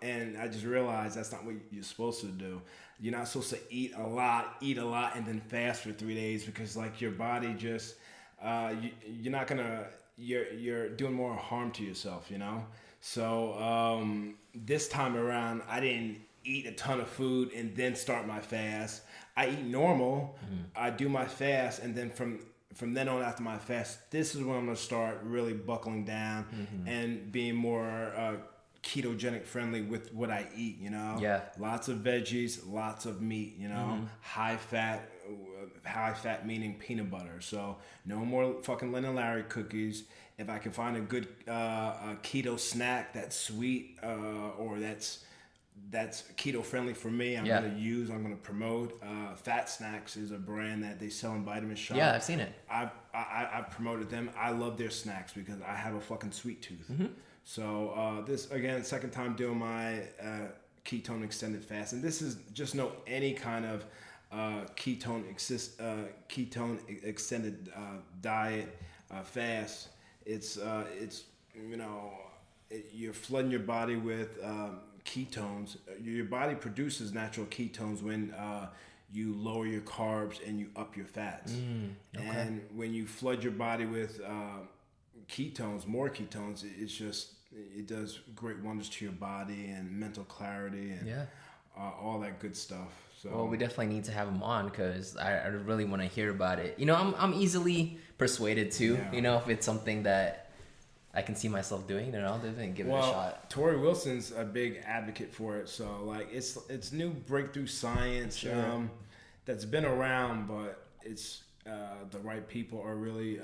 and I just realized that's not what you're supposed to do. You're not supposed to eat a lot, and then fast for 3 days because like your body just, you're doing more harm to yourself, you know. So this time around, I didn't eat a ton of food and then start my fast. I eat normal. I do my fast, and then from then on after my fast, this is when I'm gonna start really buckling down and being more ketogenic friendly with what I eat. You know, lots of veggies, lots of meat. You know, high fat meaning peanut butter. So no more fucking Len and Larry cookies. If I can find a good keto snack that's sweet or that's keto friendly for me, I'm gonna promote. Fat Snacks is a brand that they sell in Vitamin Shop. Yeah, I've seen it. I've promoted them. I love their snacks because I have a fucking sweet tooth. So this again, second time doing my ketone extended fast, and this is just no any kind of ketone extended diet fast. It's you're flooding your body with ketones. Your body produces natural ketones when you lower your carbs and you up your fats. And when you flood your body with more ketones, it does great wonders to your body and mental clarity and all that good stuff. So, well, we definitely need to have him on because I really want to hear about it. You know, I'm easily persuaded too. Yeah. You know, if it's something that I can see myself doing, then I'll definitely give it a shot. Tori Wilson's a big advocate for it. So, like, it's new breakthrough science that's been around, but it's the right people are really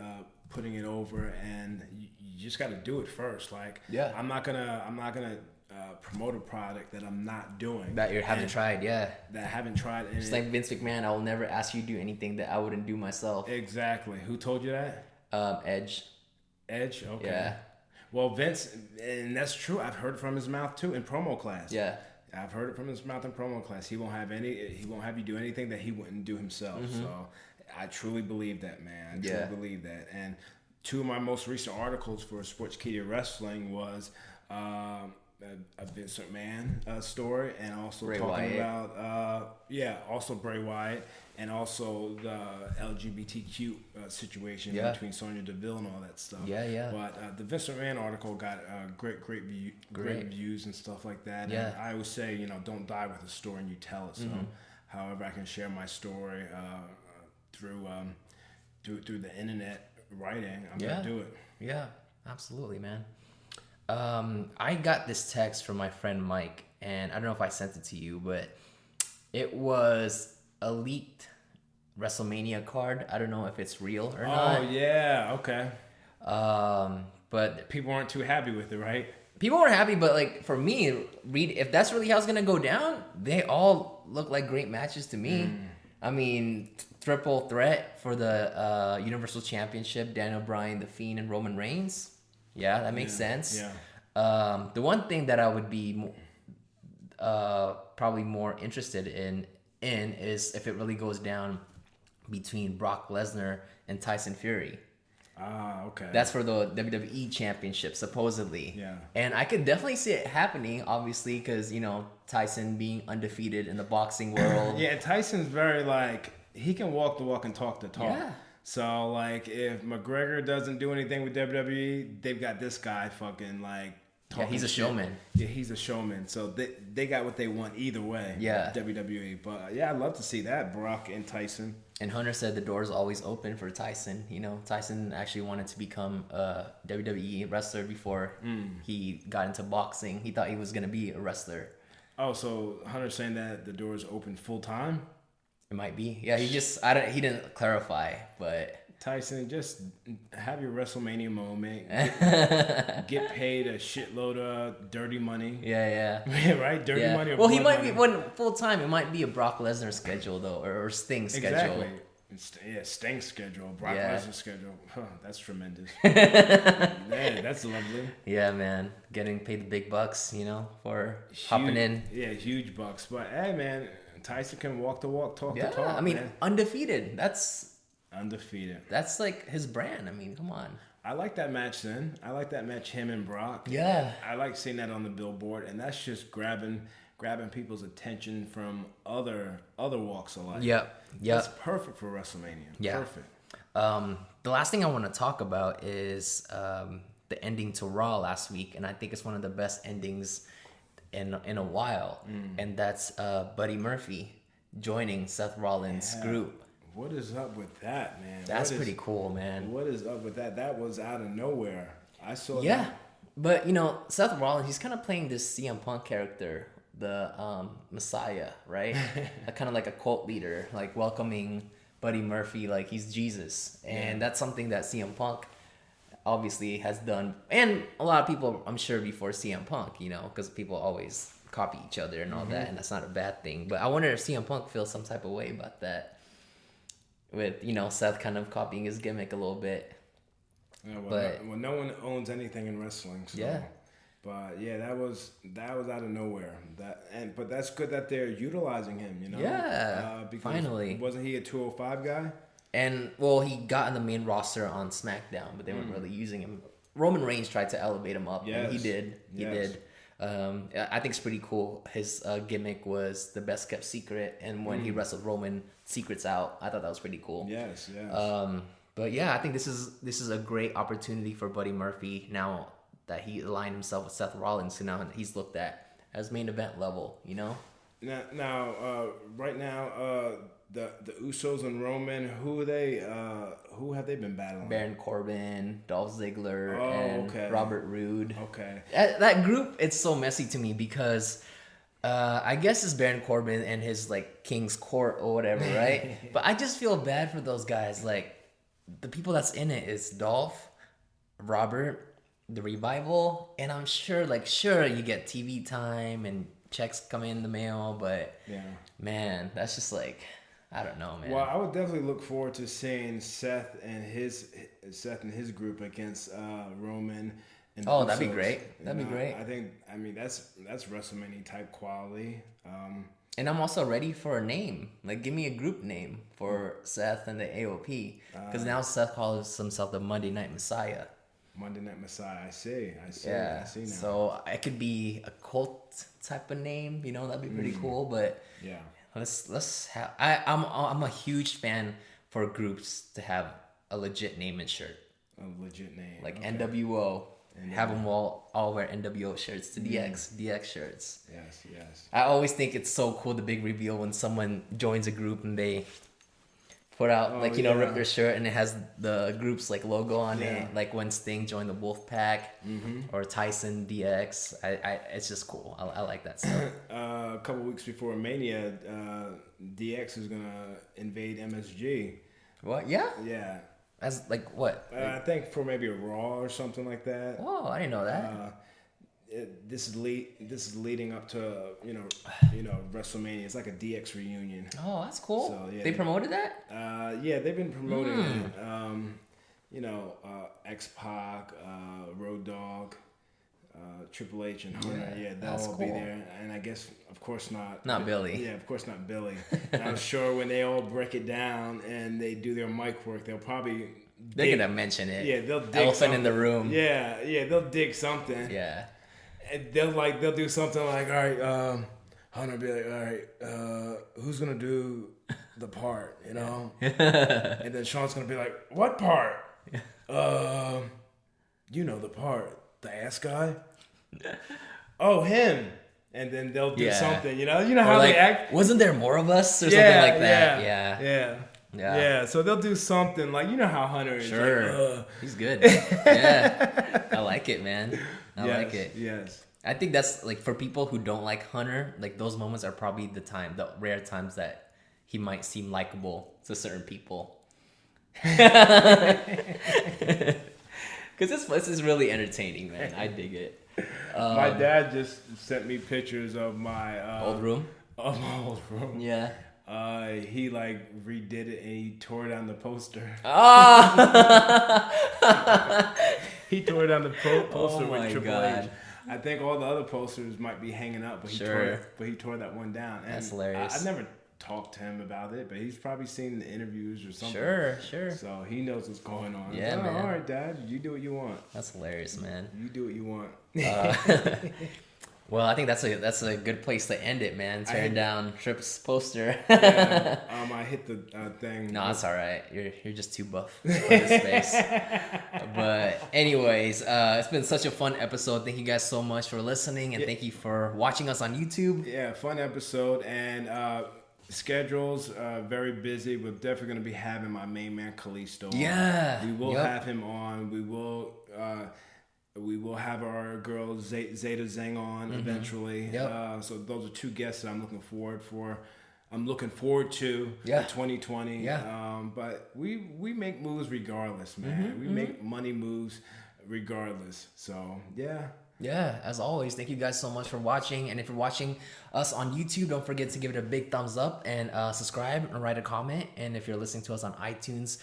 putting it over, and you just got to do it first. Like, I'm not gonna promote a product that I'm not doing. That you haven't tried, That I haven't tried. Just like Vince McMahon, I will never ask you to do anything that I wouldn't do myself. Exactly. Who told you that? Edge. Edge? Okay. Yeah. Well, Vince, and that's true. I've heard it from his mouth too in promo class. Yeah. I've heard it from his mouth in promo class. He won't have you do anything that he wouldn't do himself. So I truly believe that, man. I truly believe that. And two of my most recent articles for Sportskeeda Wrestling was a Vince McMahon story, and also Bray talking Wyatt. about also Bray Wyatt, and also the LGBTQ situation between Sonya Deville and all that stuff. But the Vince McMahon article got great reviews and stuff like that. Yeah. And I always say, don't die with a story and you tell it. So however I can share my story through the internet writing, I'm gonna do it. Yeah, absolutely, man. I got this text from my friend Mike, and I don't know if I sent it to you, but it was a leaked WrestleMania card. I don't know if it's real or not. Oh yeah, okay. But people weren't too happy with it, right? People weren't happy, but like for me, if that's really how it's gonna go down, they all look like great matches to me. I mean, triple threat for the Universal Championship: Daniel Bryan, The Fiend, and Roman Reigns. Yeah, that makes sense. Yeah. The one thing that I would be probably more interested in is if it really goes down between Brock Lesnar and Tyson Fury. Ah, okay. That's for the WWE Championship, supposedly. Yeah. And I could definitely see it happening, obviously, because, Tyson being undefeated in the boxing world. Yeah, Tyson's very, he can walk the walk and talk the talk. Yeah. So, if McGregor doesn't do anything with WWE, they've got this guy fucking, Yeah, he's a showman. Yeah, he's a showman. So they got what they want either way. Yeah. WWE. But, yeah, I'd love to see that, Brock and Tyson. And Hunter said the door's always open for Tyson. Tyson actually wanted to become a WWE wrestler before he got into boxing. He thought he was going to be a wrestler. Oh, so Hunter's saying that the door's open full time? It might be. Yeah, he didn't clarify, but Tyson, just have your WrestleMania moment. Get paid a shitload of dirty money. Yeah. Right? Dirty money or well, he might money. be full time. It might be a Brock Lesnar schedule though, or Sting schedule. Exactly. Sting's schedule, Brock Lesnar's schedule. Huh, that's tremendous. Man, that's lovely. Yeah, man, getting paid the big bucks, for hopping in. Yeah, huge bucks. But hey, man, Tyson can walk the walk, talk the talk. I mean, man. Undefeated. That's undefeated. That's like his brand. I mean, come on. I like that match then. I like that match, him and Brock. Yeah. I like seeing that on the billboard, and that's just grabbing people's attention from other walks of life. Yep. That's perfect for WrestleMania. Yeah. Perfect. The last thing I want to talk about is the ending to Raw last week, and I think it's one of the best endings in a while, and that's Buddy Murphy joining Seth Rollins' group. What is up with that, man? That's pretty cool, man. What is up with that? That was out of nowhere. I saw that. Yeah, but Seth Rollins, he's kind of playing this CM Punk character, the Messiah, right? Kind of like a cult leader, like welcoming Buddy Murphy like he's Jesus, and that's something that CM Punk obviously has done, and a lot of people, I'm sure, before CM Punk, because people always copy each other and all that, and that's not a bad thing. But I wonder if CM Punk feels some type of way about that, with Seth kind of copying his gimmick a little bit. Yeah, well, no one owns anything in wrestling. So. Yeah. But yeah, that was out of nowhere. But that's good that they're utilizing him. Yeah. Because finally, wasn't he a 205 guy? And well, he got in the main roster on SmackDown, but they weren't really using him. Roman Reigns tried to elevate him up, and he did. He did. I think it's pretty cool. His gimmick was the best kept secret, and when he wrestled Roman, secrets out. I thought that was pretty cool. Yes. But yeah, I think this is a great opportunity for Buddy Murphy now that he aligned himself with Seth Rollins, so now he's looked at as main event level. Now, right now, the Usos and Roman, who have they been battling? Baron Corbin, Dolph Ziggler, and Robert Roode. Okay. That group, it's so messy to me because I guess it's Baron Corbin and his like King's Court or whatever, right? But I just feel bad for those guys. Like the people that's in it is Dolph, Robert, the Revival, and I'm sure you get TV time and checks come in the mail, but man, that's just like, I don't know, man. Well, I would definitely look forward to seeing Seth and his group against Roman. And that'd be great. That'd be great. I mean that's WrestleMania type quality. And I'm also ready for a name. Like, give me a group name for Seth and the AOP, because now Seth calls himself the Monday Night Messiah. Monday Night Messiah. I see. Yeah. I see now. So it could be a cult type of name. That'd be pretty cool. But yeah, let's have. I'm a huge fan for groups to have a legit name and shirt. A legit name. Like NWO. Have them all wear NWO shirts to DX shirts. Yes. I always think it's so cool, the big reveal when someone joins a group and they put out rip their shirt and it has the group's like logo on it, like when Sting joined the Wolfpack or Tyson DX. It's just cool. I like that stuff. A couple weeks before Mania, DX is gonna invade MSG. What? Yeah. Yeah. As like what? I think for maybe a Raw or something like that. Oh, I didn't know that. This is leading up to WrestleMania. It's like a DX reunion. Oh, that's cool. So, yeah, they promoted that. They've been promoting it. X-Pac, Road Dogg, Triple H, and Hunter. Yeah, they'll all be there. And I guess, of course, not Billy. Yeah, of course not Billy. And I'm sure when they all break it down and they do their mic work, they're gonna mention it. Yeah, they'll dig elephant something in the room. Yeah, they'll dig something. Yeah. And they'll do something like, all right, Hunter will be like, all right, who's gonna do the part, And then Sean's gonna be like, what part? The part, the ass guy. Oh, him. And then they'll do something, You know how they act. Wasn't there more of us or something like that? Yeah. So they'll do something like, how Hunter is. Sure. Like, he's good. Yeah. I like it, man. I like it. Yes. I think that's like for people who don't like Hunter, like those moments are probably the rare times that he might seem likable to certain people. Because this place is really entertaining, man. I dig it. My dad just sent me pictures of my old room. Of my old room. Yeah. He redid it and he tore down the poster. He tore down the poster with Triple H. I think all the other posters might be hanging up, but he tore that one down. And that's hilarious. I never talked to him about it, but he's probably seen the interviews or something. Sure. So he knows what's going on. Yeah, man. All right, Dad, you do what you want. That's hilarious, man. You do what you want. Well, I think that's a good place to end it, man. Tearing down Tripp's poster. Yeah, I hit the thing. No, it's all right. You're just too buff for this space. But anyways, it's been such a fun episode. Thank you guys so much for listening, and thank you for watching us on YouTube. Yeah, fun episode, and schedules very busy. We're definitely going to be having my main man Kalisto on. Yeah, We will have him on. We will have our girl Zeta Zeng on eventually. Yep. So those are two guests that I'm looking forward for. I'm looking forward to 2020. Yeah. But we make moves regardless, man. We make money moves regardless. So yeah. Yeah, as always, thank you guys so much for watching. And if you're watching us on YouTube, don't forget to give it a big thumbs up and subscribe and write a comment. And if you're listening to us on iTunes,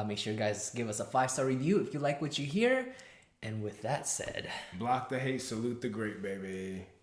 make sure you guys give us a 5-star review if you like what you hear. And with that said, block the hate, salute the great, baby.